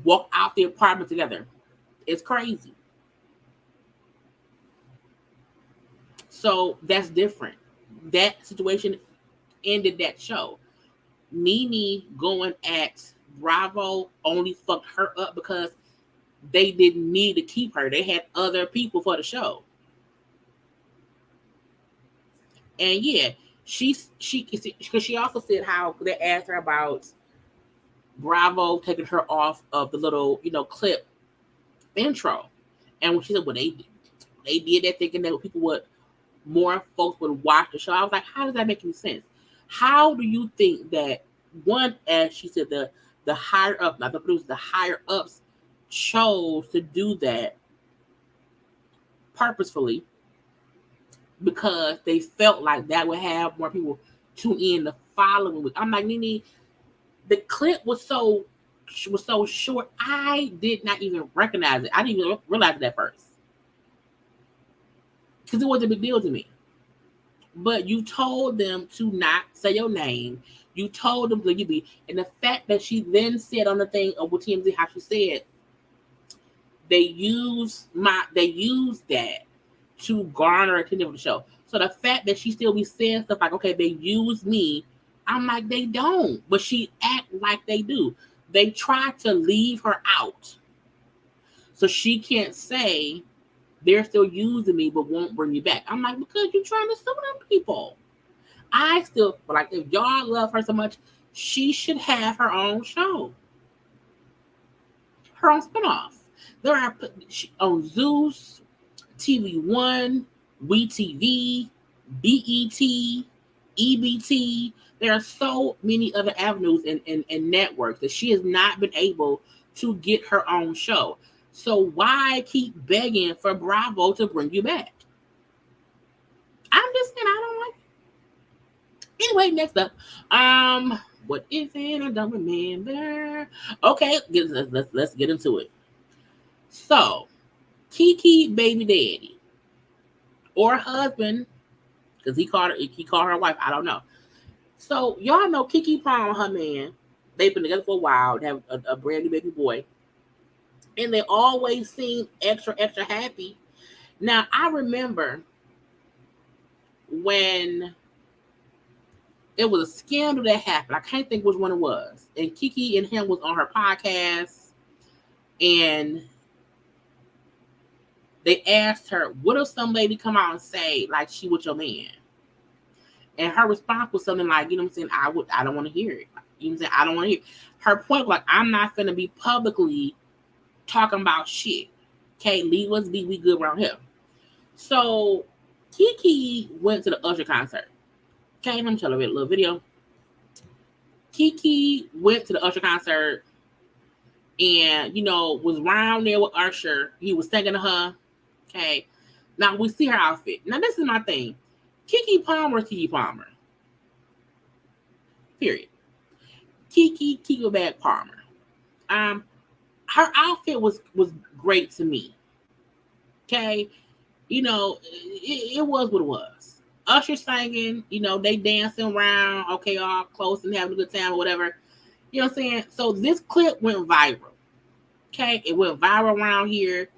walk out the apartment together. It's crazy. So that's different. That situation ended that show. Nene going at Bravo only fucked her up because they didn't need to keep her. They had other people for the show. And yeah, because she also said how they asked her about Bravo taking her off of the little, clip intro. And when she said, well, they did that thinking that more folks would watch the show. I was like, how does that make any sense? How do you think that one, as she said, the higher up, not the producers, the higher ups chose to do that purposefully because they felt like that would have more people tune in the following week? I'm like, Nene, the clip was so short. I did not even recognize it. I didn't even realize it at first because it wasn't a big deal to me. But you told them to not say your name. You told them to be, and the fact that she then said on the thing of TMZ how she said they used that to garner attention for the show. So the fact that she still be saying stuff like, okay, they use me, I'm like, they don't. But she act like they do. They try to leave her out. So she can't say they're still using me but won't bring me back. I'm like, because you're trying to sue them people. I still feel like if y'all love her so much, she should have her own show. Her own spinoff. There are on Zeus, TV One, WeTV, BET, EBT. There are so many other avenues and networks that she has not been able to get her own show. So why keep begging for Bravo to bring you back? I'm just saying, I don't like it. Anyway, next up, what is it? I don't remember. Okay, let's get into it. So, Keke baby daddy or husband, because he called her wife. I don't know. So y'all know Keke Palmer and her man. They've been together for a while. They have a brand new baby boy, and they always seem extra happy. Now I remember when it was a scandal that happened. I can't think which one it was, and Keke and him was on her podcast, and they asked her, what if some lady come out and say, like, she with your man? And her response was something like, you know what I'm saying, I don't want to hear it. You know what I'm saying? I don't want to hear it. Her point was like, I'm not finna be publicly talking about shit. Okay, leave us be, we good around here. So Keke went to the Usher concert. Okay, let me show you a little video. Keke went to the Usher concert and, was around there with Usher. He was singing to her. Okay. Now we see her outfit. Now this is my thing. Keke Palmer is Keke Palmer. Period. Keke Bag Palmer. Her outfit was great to me. Okay. It was what it was. Usher singing, they dancing around, okay, all close and having a good time or whatever. You know what I'm saying? So this clip went viral. Okay. It went viral around here,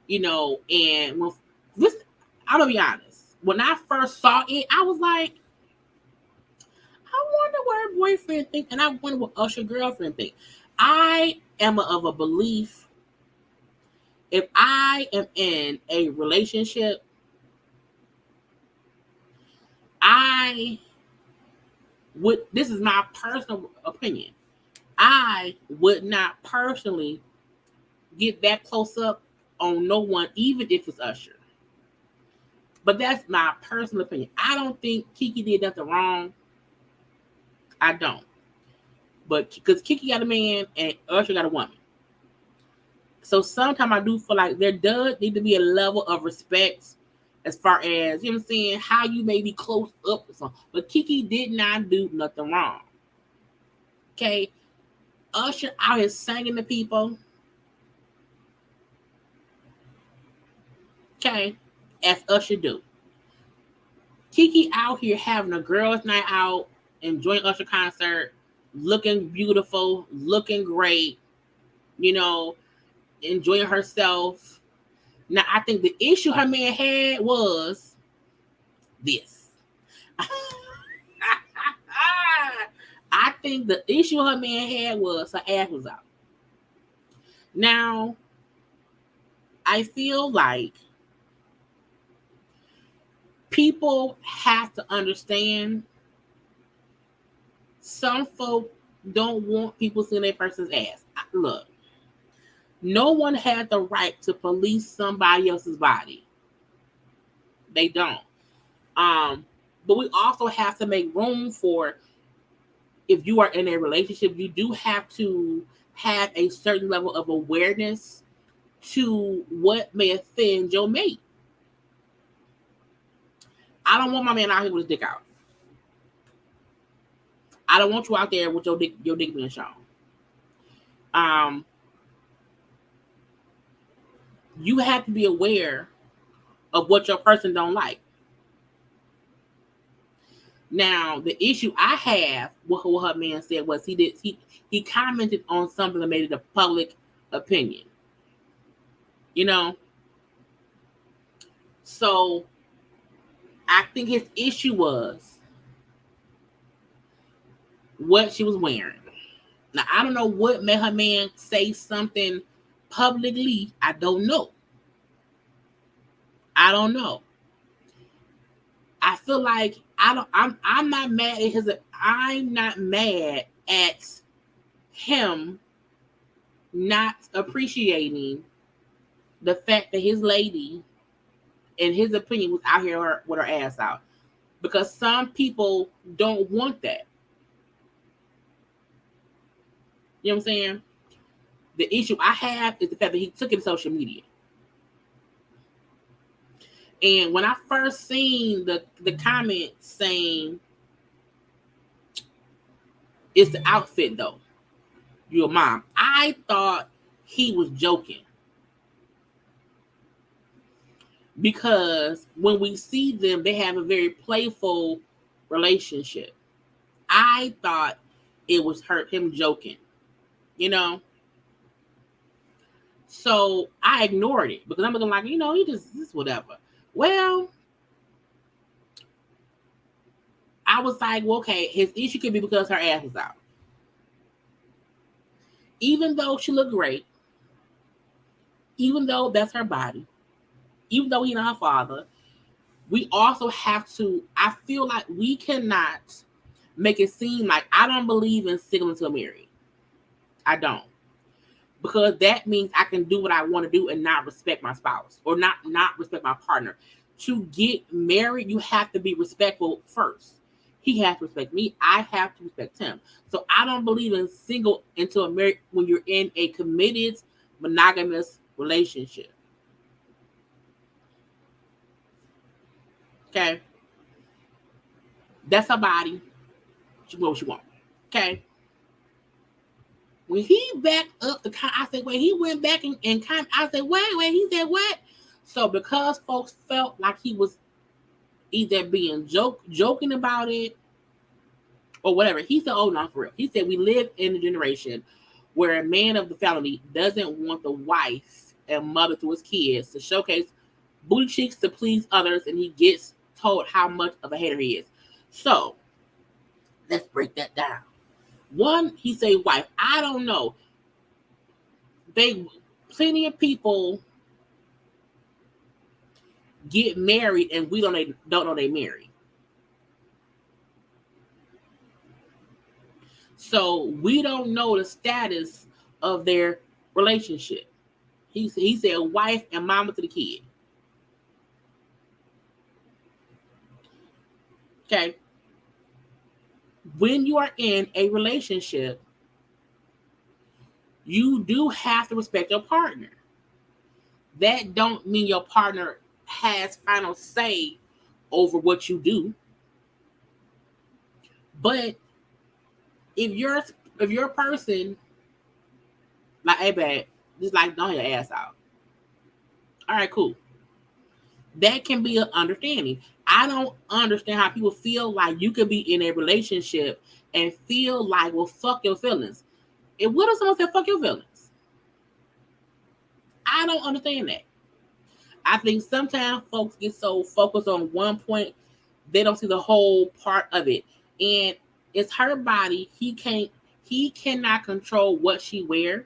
and when this, I'm gonna be honest. When I first saw it, I was like, I wonder what her boyfriend think, and I wonder what Usher's girlfriend think. I am of a belief, if I am in a relationship, I would, this is my personal opinion, I would not personally get that close up on no one, even if it's Usher. But that's my personal opinion. I don't think Keke did nothing wrong. I don't. But because Keke got a man and Usher got a woman. So sometimes I do feel like there does need to be a level of respect as far as, you know what I'm saying, how you may be close up to something. But Keke did not do nothing wrong. Okay? Usher out here singing to people. Okay? As Usher do. Keke out here having a girls' night out, enjoying Usher concert, looking beautiful, looking great, enjoying herself. Now, I think the issue her man had was this. I think the issue her man had was her ass was out. Now, I feel like People have to understand some folk don't want people seeing their person's ass. Look, no one had the right to police somebody else's body. They don't. But we also have to make room for, if you are in a relationship, you do have to have a certain level of awareness to what may offend your mate. I don't want my man out here with his dick out. I don't want you out there with your dick being shown. You have to be aware of what your person don't like. Now, the issue I have with what her man said was he commented on something that made it a public opinion. You know? So I think his issue was what she was wearing. Now, I don't know what made her man say something publicly. I don't know. I feel like I'm not mad at I'm not mad at him not appreciating the fact that his lady, in his opinion, was out here with her ass out. Because some people don't want that. You know what I'm saying? The issue I have is the fact that he took it to social media. And when I first seen the comment saying, it's the outfit though, your mom, I thought he was joking. Because when we see them, they have a very playful relationship. I thought it was him joking, you know? So I ignored it because I'm looking like, he just whatever. Well, I was like, well, okay, his issue could be because her ass is out. Even though she looked great, even though that's her body, even though he's not her father, we also have to, I feel like we cannot make it seem like I don't believe in single until married. I don't. Because that means I can do what I want to do and not respect my spouse or not respect my partner. To get married, you have to be respectful first. He has to respect me. I have to respect him. So I don't believe in single until married when you're in a committed, monogamous relationship. Okay? That's her body. She wants what she wants. Okay? When he backed up I said, wait, he went back and I said, wait, he said what? So because folks felt like he was either being joking about it or whatever, he said, oh, no, for real. He said, we live in a generation where a man of the family doesn't want the wife and mother to his kids to showcase booty cheeks to please others, and he gets told how much of a hater he is. So let's break that down. One, he say wife. I don't know. Plenty of people get married and we don't know they married. So we don't know the status of their relationship. He said wife and mama to the kid. Okay. When you are in a relationship, you do have to respect your partner. That don't mean your partner has final say over what you do. But if you're a person like, hey babe, just like don't your ass out. All right, cool. That can be an understanding. I don't understand how people feel like you could be in a relationship and feel like, well, fuck your feelings. And what if someone said fuck your feelings? I don't understand that. I think sometimes folks get so focused on one point, they don't see the whole part of it. And it's her body. He cannot control what she wears.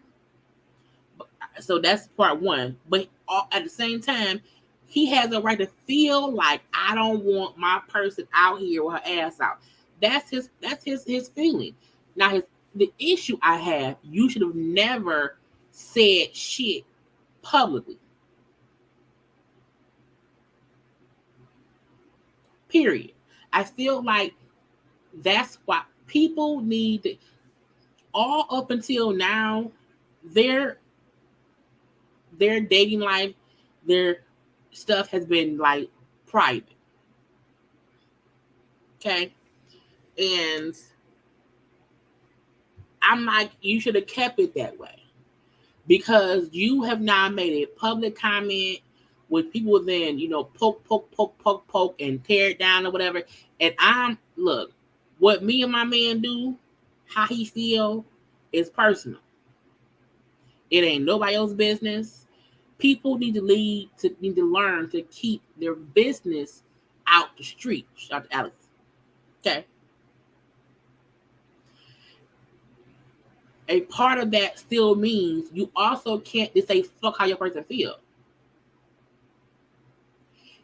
So that's part one. But at the same time, He has a right to feel like I don't want my person out here with her ass out. That's his feeling. Now the issue I have, you should have never said shit publicly. Period. I feel like that's what people need. All up until now, their dating life, their stuff has been like private. Okay. And I'm like, you should have kept it that way. Because you have now made a public comment with people then, poke, and tear it down or whatever. And look, what me and my man do, how he feel is personal. It ain't nobody else's business. People need to learn to keep their business out the street. Shout out to Alex. Okay. A part of that still means you also can't just say fuck how your person feel.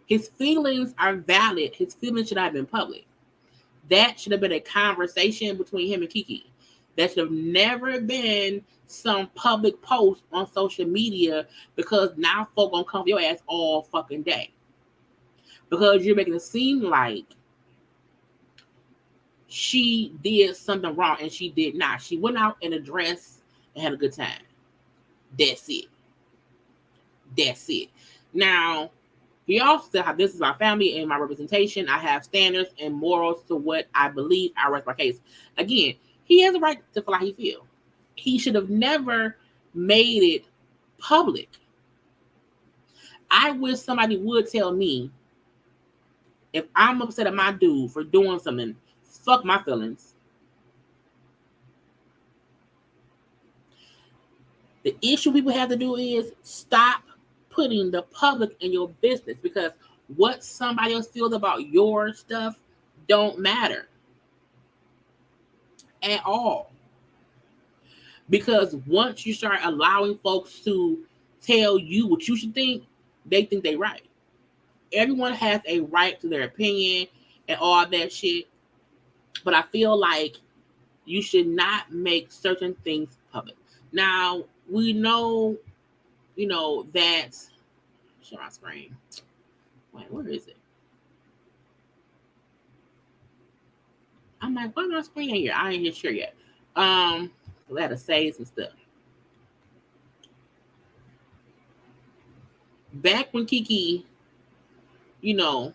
His feelings are valid. His feelings should have been public. That should have been a conversation between him and Keke. That should have never been some public post on social media because now folk gonna come for your ass all fucking day. Because you're making it seem like she did something wrong and she did not. She went out in a dress and had a good time. That's it. That's it. Now, he also said how this is my family and my representation. I have standards and morals to what I believe. I rest my case. Again, he has a right to feel how he feels. He should have never made it public. I wish somebody would tell me if I'm upset at my dude for doing something, fuck my feelings. The issue people have to do is stop putting the public in your business, because what somebody else feels about your stuff don't matter at all. Because once you start allowing folks to tell you what you should think, they think they right. Everyone has a right to their opinion and all that shit. But I feel like you should not make certain things public. Now, we know, that. Share my screen. Wait, where is it? I'm like, why my screen here? I ain't sure yet. Let her say some stuff. Back when Keke, I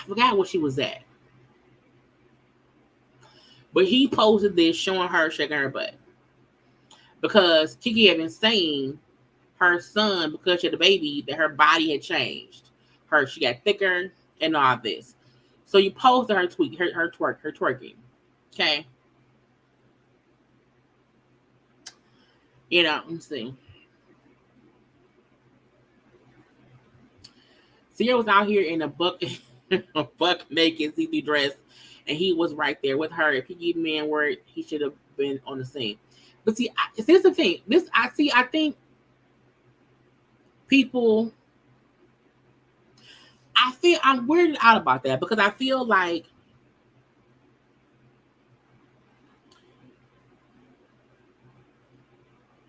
forgot where she was at. But he posted this showing her shaking her butt. Because Keke had been saying her son, because she had a baby, that her body had changed. She got thicker and all this. So you posted her tweet, her twerking. Okay. Let's see. Sierra was out here in a buck naked see-through dress, and he was right there with her. If he gave man word, he should have been on the scene. But see, here's the thing. I think people, I'm weirded out about that, because I feel like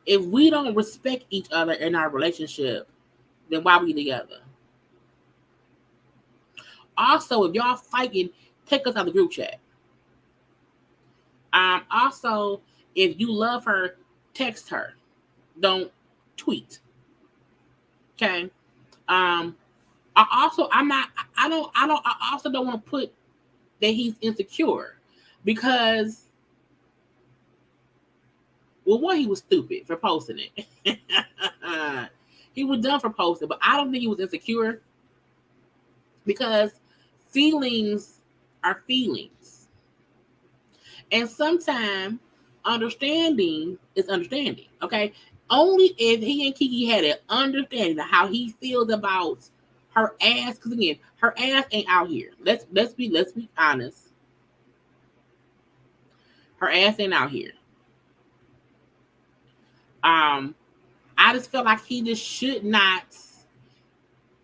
if we don't respect each other in our relationship, then why are we together? Also, if y'all fighting, take us out of the group chat. Also, if you love her, text her. Don't tweet. Okay. I also don't want to put that he's insecure, because one, he was stupid for posting it. He was dumb for posting, but I don't think he was insecure, because feelings are feelings. And sometimes understanding is understanding. Okay. Only if he and Keke had an understanding of how he feels about her ass, because again, her ass ain't out here. Let's be honest. Her ass ain't out here. I just felt like he just should not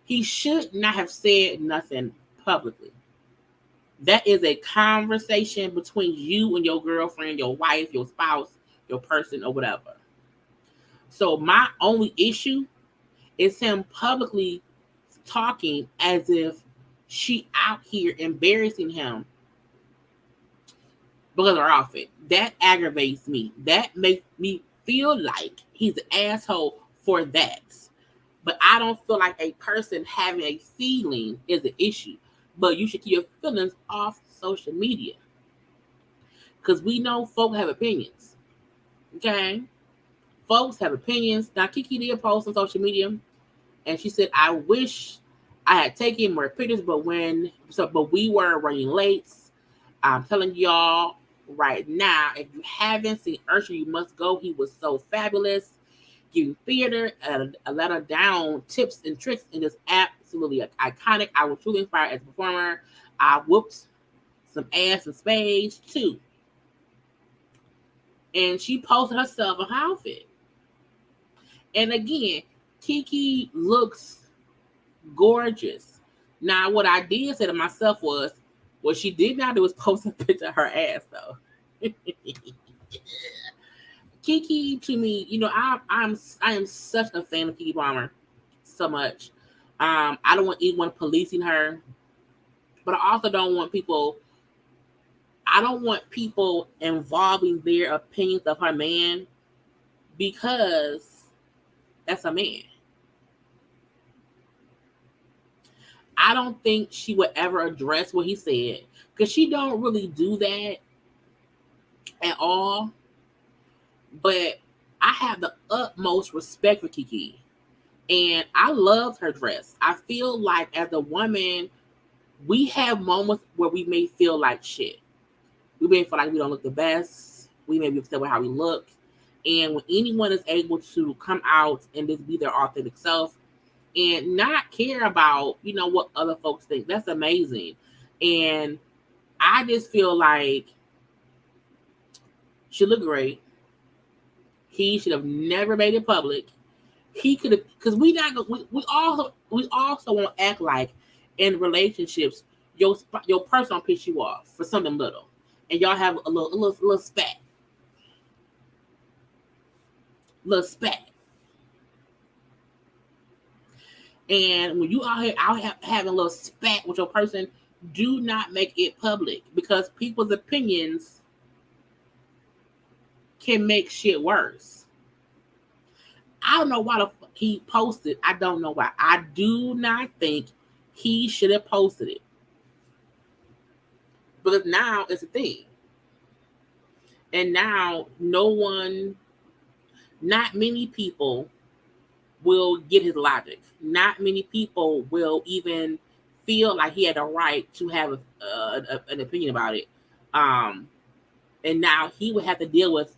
He should not have said nothing publicly. That is a conversation between you and your girlfriend, your wife, your spouse, your person, or whatever. So my only issue is him publicly talking as if she out here embarrassing him because of her outfit. That aggravates me. That makes me feel like he's an asshole for that. But I don't feel like a person having a feeling is an issue. But you should keep your feelings off social media. Because we know folks have opinions. Okay? Folks have opinions. Now, Keke did post on social media, and she said, I wish I had taken more pictures, but we were running late. I'm telling y'all right now, if you haven't seen Usher, you must go. He was so fabulous. Giving theater a lot of down tips and tricks, and just absolutely iconic. I was truly inspired as a performer. I whooped some ass and spades too. And she posted herself a outfit. And again, Keke looks gorgeous. Now, what I did say to myself was, what she did not do was post a picture of her ass, though. Keke, to me, I am such a fan of Keke Palmer, so much. I don't want anyone policing her, but I also don't want people. I don't want people involving their opinions of her man because that's a man. I don't think she would ever address what he said because she don't really do that at all. But I have the utmost respect for Keke, and I love her dress. I feel like as a woman, we have moments where we may feel like shit. We may feel like we don't look the best. We may be upset with how we look. And when anyone is able to come out and just be their authentic self and not care about, what other folks think, that's amazing. And I just feel like she looked great. He should have never made it public. He could have, because we also won't act like in relationships your person will piss you off for something little, and y'all have a little spat, and when you out having a little spat with your person, do not make it public because people's opinions can make shit worse. I don't know why the fuck he posted. I don't know why. I do not think he should have posted it. Because now it's a thing. And now not many people will get his logic. Not many people will even feel like he had a right to have an opinion about it. And now he would have to deal with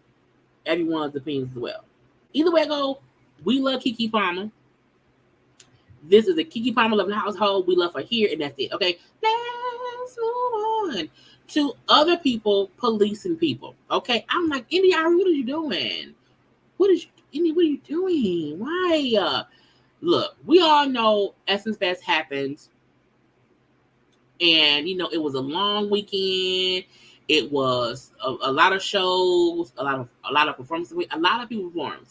everyone's opinions as well. Either way I go, we love Keke Palmer. This is a Keke Palmer loving household. We love her here, and that's it. Okay, let's move on to other people policing people. Okay, I'm like, Indy, what are you doing? What are you doing? Why? Look, we all know Essence Fest happens, and it was a long weekend. It was a lot of shows, a lot of performances. A lot of people performed.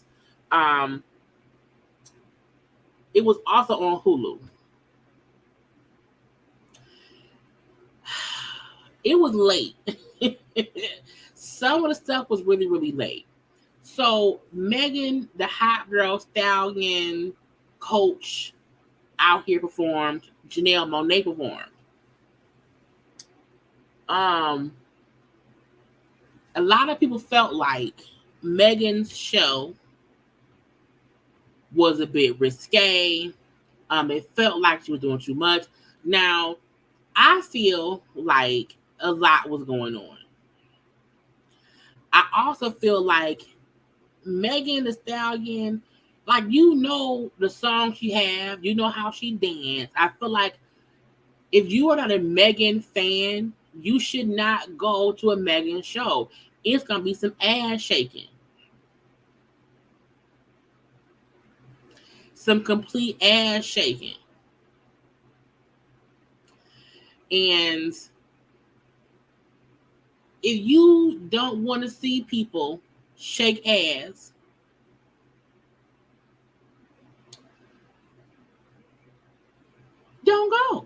It was also on Hulu. It was late. Some of the stuff was really, really late. So Megan, the hot girl stallion coach, out here performed. Janelle Monáe performed. A lot of people felt like Megan's show was a bit risque. It felt like she was doing too much. Now, I feel like a lot was going on. I also feel like Megan Thee Stallion, like the song she have, how she dance. I feel like if you are not a Megan fan, you should not go to a Megan show. It's gonna be some ass shaking. Some complete ass shaking. And if you don't want to see people shake ass, don't go.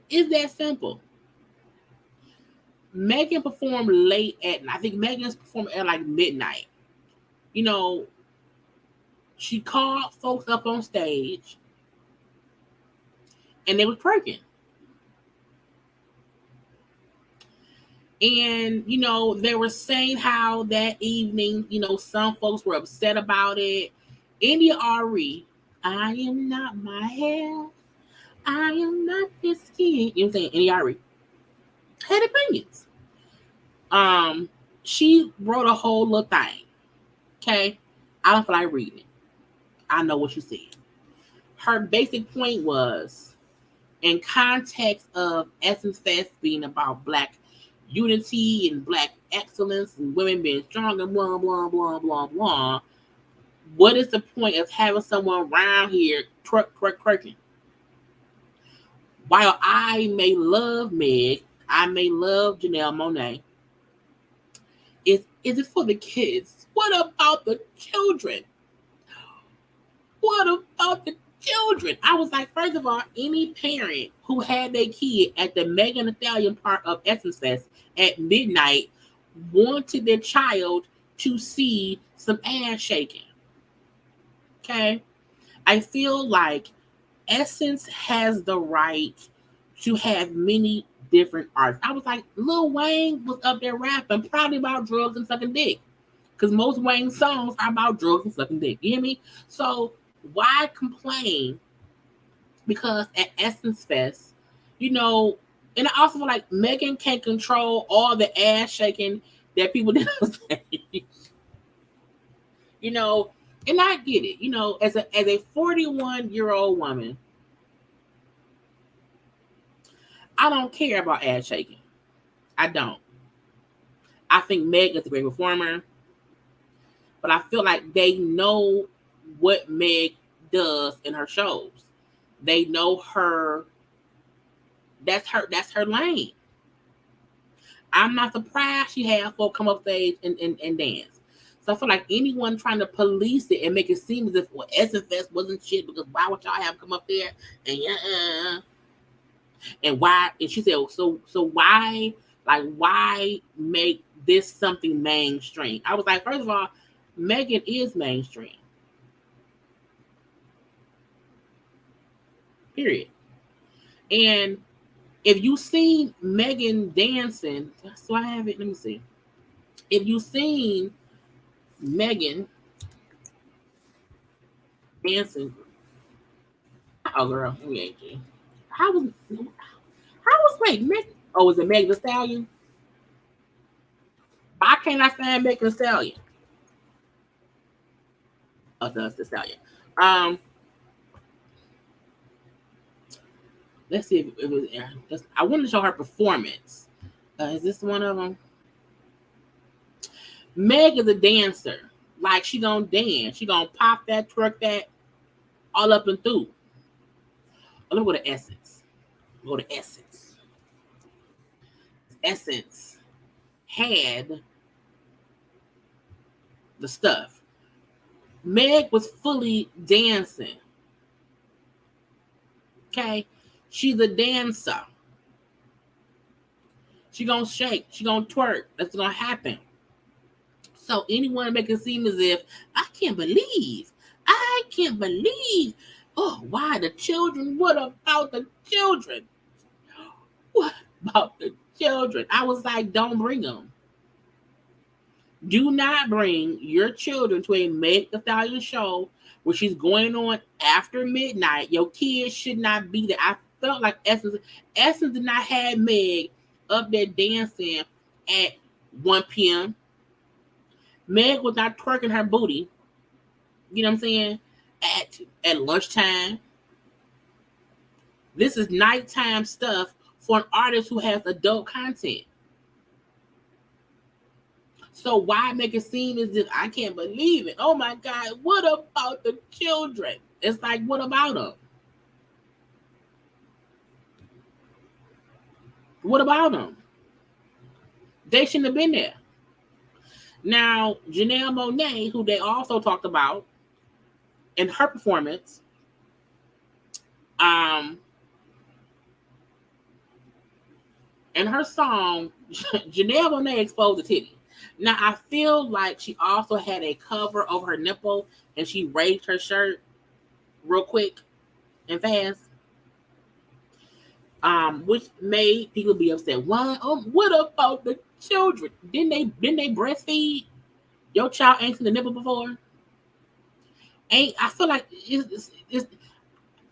It's that simple. Megan performed late at night. I think Megan's performed at like midnight. You know, she called folks up on stage and they was twerking. And, you know, they were saying how that evening, you know, some folks were upset about it. India Arie, I am not my hair. I am not this skin. You know what I'm saying? India Arie had opinions. She wrote a whole little thing. Okay? I don't feel like reading it. I know what she said. Her basic point was, in context of Essence Fest being about Black unity and Black excellence and women being strong and blah, blah, blah, blah, blah, what is the point of having someone around here twerking? While I may love Meg, I may love Janelle Monáe, is it for the kids? What about the children? What about the children? I was like, first of all, any parent who had their kid at the Megan Thee Stallion part of Essence Fest at midnight wanted their child to see some ass shaking. Okay? I feel like Essence has the right to have many different arts. I was like, Lil Wayne was up there rapping probably about drugs and sucking dick. Because most Wayne songs are about drugs and sucking dick. You hear me? So why complain? Because at Essence Fest, you know, and I also feel like Megan can't control all the ass shaking that people did on stage. You know, and I get it. You know, as a 41-year-old woman, I don't care about ass shaking. I don't. I think Meg is a great performer, but I feel like they know what Meg does in her shows. They know her. That's her lane. I'm not surprised she had folk come up stage and dance. So I feel like anyone trying to police it and make it seem as if Essence Fest wasn't shit, because why would y'all have come up there and why? And she said, so why, like, why make this something mainstream? I was like, first of all, Megan is mainstream. Period. And if you seen Megan dancing, so I have it. Let me see. If you seen Megan dancing, oh girl, we ain't you. How was Megan? Oh, was it Megan Thee Stallion? Why can't I find Megan Thee Stallion? Oh, that's the Stallion. Let's see if it was. I wanted to show her performance. Is this one of them? Meg is a dancer. Like, she gonna dance. She gonna pop that, twerk that, all up and through. Oh, let me go to Essence. Go to Essence. Essence had the stuff. Meg was fully dancing. Okay? She's a dancer. She gonna shake. She gonna twerk. That's gonna happen. So anyone make it seem as if I can't believe. Oh, why the children? What about the children? What about the children? I was like, don't bring them. Do not bring your children to a Meg Thee Stallion show where she's going on after midnight. Your kids should not be there. I felt like Essence did not have Meg up there dancing at 1 p.m. Meg was not twerking her booty, you know what I'm saying, at lunchtime. This is nighttime stuff for an artist who has adult content. So why make it seem as if I can't believe it? Oh my God, what about the children? It's like, what about them? What about them? They shouldn't have been there. Now, Janelle Monáe, who they also talked about in her performance, um, in her song, Janelle Monáe exposed the titty. Now, I feel like she also had a cover over her nipple and she raised her shirt real quick and fast, which made people be upset. Why? What about the children? Didn't they breastfeed? Your child ain't seen the nipple before. Ain't I feel like it's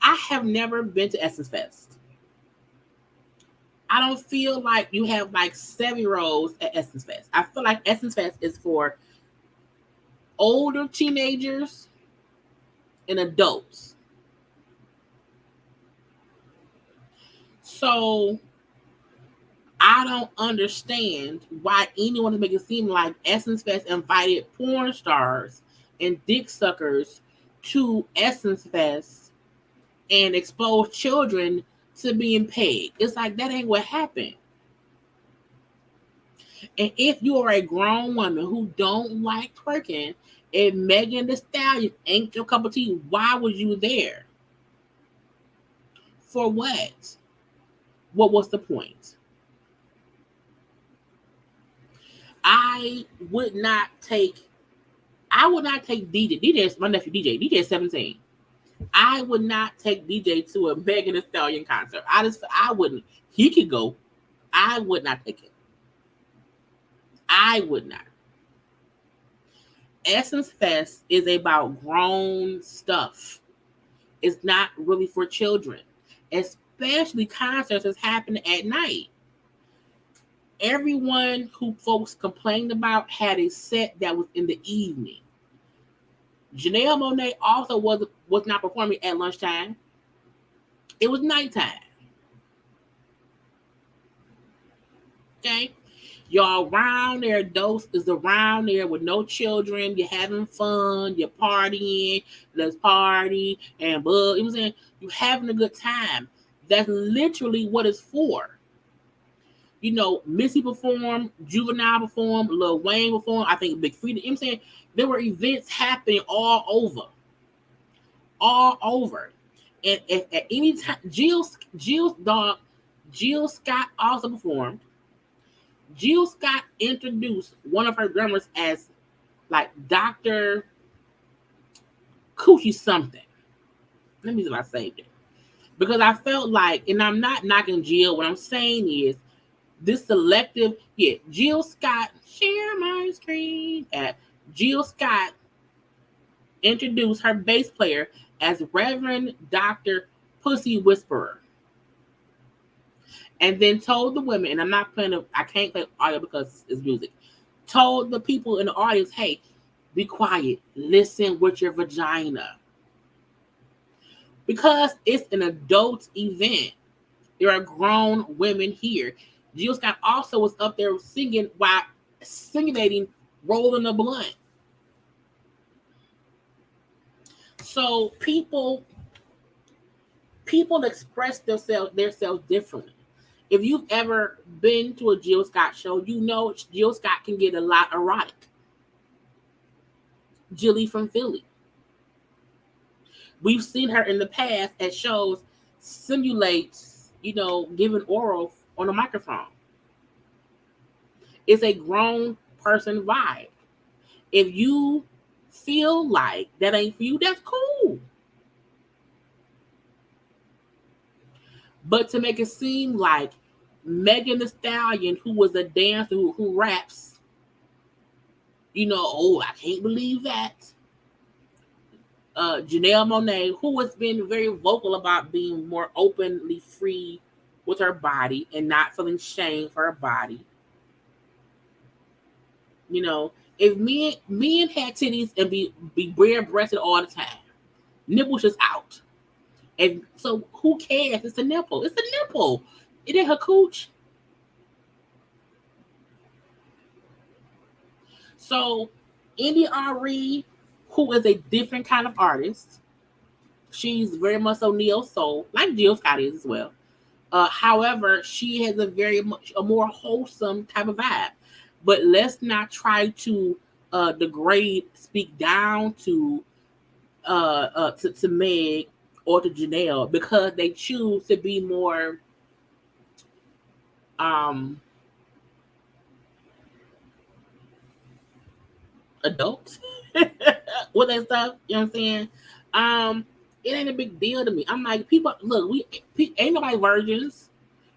I have never been to Essence Fest. I don't feel like you have like 7-year-olds at Essence Fest. I feel like Essence Fest is for older teenagers and adults. So I don't understand why anyone is making it seem like Essence Fest invited porn stars and dick suckers to Essence Fest and expose children to being pegged. It's like that ain't what happened. And if you are a grown woman who don't like twerking and Megan Thee Stallion ain't your cup of tea, why was you there? For what? What was the point? I would not take DJ. DJ is my nephew DJ. DJ is 17. I would not take DJ to a Megan Thee Stallion concert. I wouldn't. He could go. I would not take it. I would not. Essence Fest is about grown stuff. It's not really for children, especially concerts that's happening at night. Everyone who folks complained about had a set that was in the evening. Janelle Monáe also was not performing at lunchtime. It was nighttime. Okay? Y'all around there, adults is around there with no children. You're having fun. You're partying. Let's party. And, you know what I'm saying? You're having a good time. That's literally what it's for. You know, Missy performed, Juvenile performed, Lil Wayne performed, I think Big Freedia. You know what I'm saying? There were events happening all over. All over. And at any time, Jill Scott also performed. Jill Scott introduced one of her drummers as like Dr. Coochie something. Let me see if I saved it. Because I felt like, and I'm not knocking Jill, what I'm saying is this selective, Jill Scott, share my screen. Jill Scott introduced her bass player as Reverend Dr. Pussy Whisperer. And then told the women, and I can't play audio because it's music, told the people in the audience, hey, be quiet, listen with your vagina. Because it's an adult event, there are grown women here. Jill Scott also was up there singing while simulating rolling a blunt. So people express themselves differently. If you've ever been to a Jill Scott show, you know Jill Scott can get a lot erotic. Jilly from Philly. We've seen her in the past at shows simulate, giving oral on a microphone. It's a grown person vibe. If you feel like that ain't for you, that's cool. But to make it seem like Megan Thee Stallion, who was a dancer who raps, I can't believe that. Janelle Monáe, who has been very vocal about being more openly free with her body and not feeling shame for her body. If men had titties and be bare breasted all the time, nipples just out. And so who cares? It's a nipple. It's a nipple. It ain't her cooch. So Arie, who is a different kind of artist, she's very much so neo soul, like Jill Scott is as well. However, she has a very much a more wholesome type of vibe. But let's not try to degrade, speak down to Meg or to Janelle because they choose to be more um adults with that stuff. You know what I'm saying? It ain't a big deal to me. I'm like, people, look, ain't nobody virgins.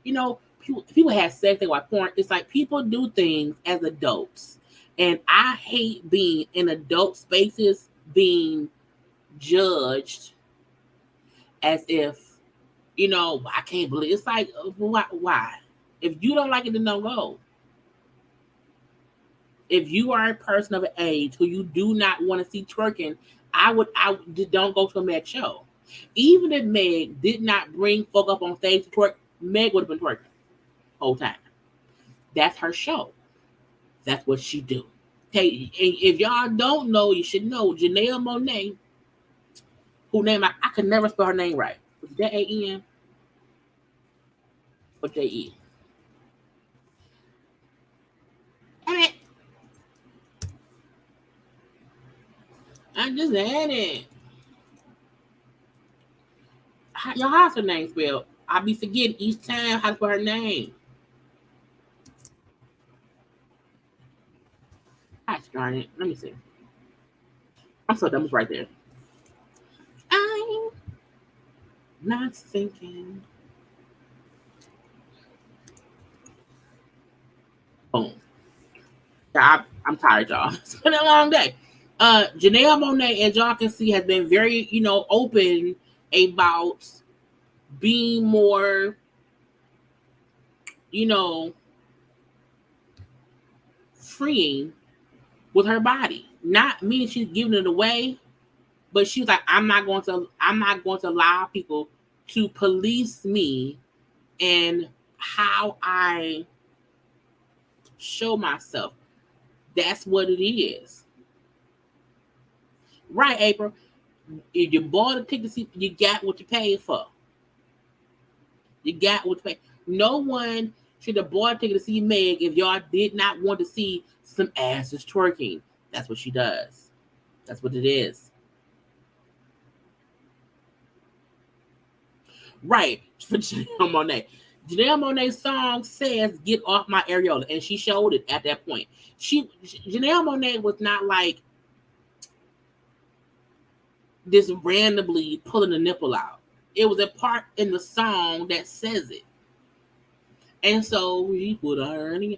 You know, people have sex, they watch porn. It's like people do things as adults, and I hate being in adult spaces being judged as if I can't believe. It's like, why? If you don't like it, then don't go. If you are a person of an age who you do not want to see twerking, I don't go to a Meg show. Even if Meg did not bring folk up on stage to twerk, Meg would have been twerking the whole time. That's her show. That's what she do. Okay, if y'all don't know, you should know Janelle Monáe, who name I could never spell her name right. Was it Jan or Je? I mean, I just had it. Y'all, how's her name spelled? I be forgetting each time how to spell her name. Gosh darn it. Let me see. I'm so dumb. It's right there. I'm not thinking. Boom. Yeah, I'm tired, y'all. It's been a long day. Janelle Monáe, as y'all can see, has been very, open about being more, freeing with her body. Not meaning she's giving it away, but she's like, I'm not going to allow people to police me and how I show myself. That's what it is. Right, April? If you bought a ticket to see, you got what you paid for. You got what you paid. No one should have bought a ticket to see Meg if y'all did not want to see some asses twerking. That's what she does. That's what it is. Right, for Janelle Monáe. Janelle Monáe's song says "Get Off My Areola," and she showed it at that point. Janelle Monáe was not like this randomly pulling a nipple out. It was a part in the song that says it, and so she put her area,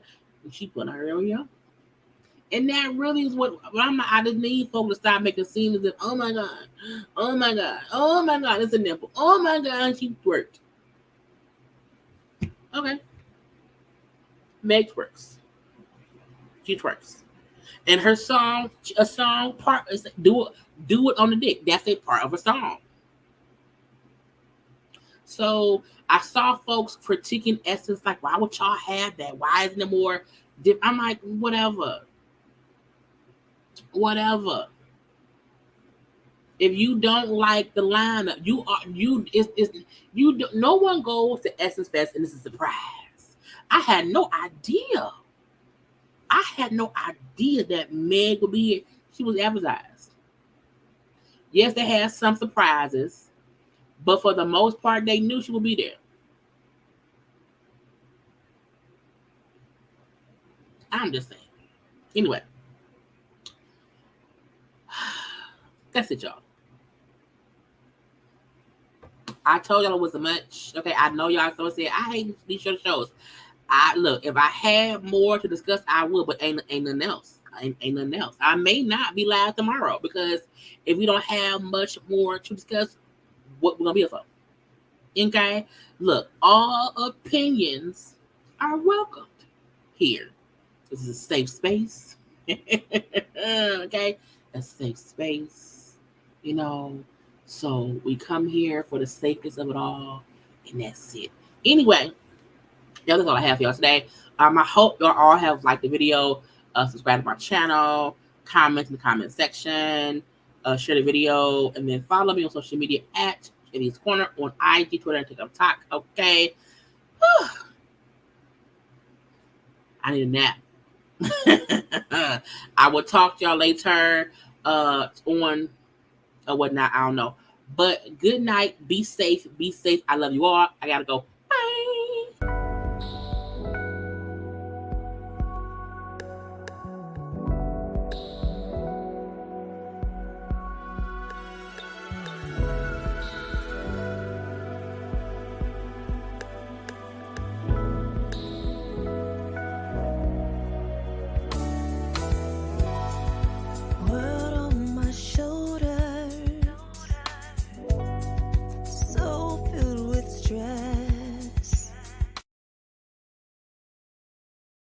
and that really is what I just need folks to stop making scenes of. Oh my god, oh my god, oh my god, it's a nipple. Oh my god, she twerked. Okay. Meg twerks. She twerks. And her song, a song part is do it on the dick. That's a part of a song. So I saw folks critiquing Essence like, why would y'all have that? Why isn't it more dip? I'm like, whatever. Whatever. If you don't like the lineup, no one goes to Essence Fest and it's a surprise. I had no idea. That Meg would be here. She was advertised. Yes, they had some surprises, but for the most part, they knew she would be there. I'm just saying. Anyway, that's it, y'all. I told y'all it wasn't much. Okay, I know y'all so said I hate these short shows. Look, if I had more to discuss, I would, but ain't nothing else. Ain't nothing else. I may not be live tomorrow because if we don't have much more to discuss, what we're gonna be here for? Okay, look, all opinions are welcomed here. This is a safe space. Okay, a safe space. So we come here for the safest of it all, and that's it. Anyway. Yeah, that's all I have for y'all today. I hope y'all all have liked the video, subscribe to my channel, comment in the comment section, share the video, and then follow me on social media at JayLeesCorner on IG, Twitter, and TikTok. Okay. I need a nap. I will talk to y'all later on or whatnot. I don't know. But good night. Be safe. Be safe. I love you all. I gotta go.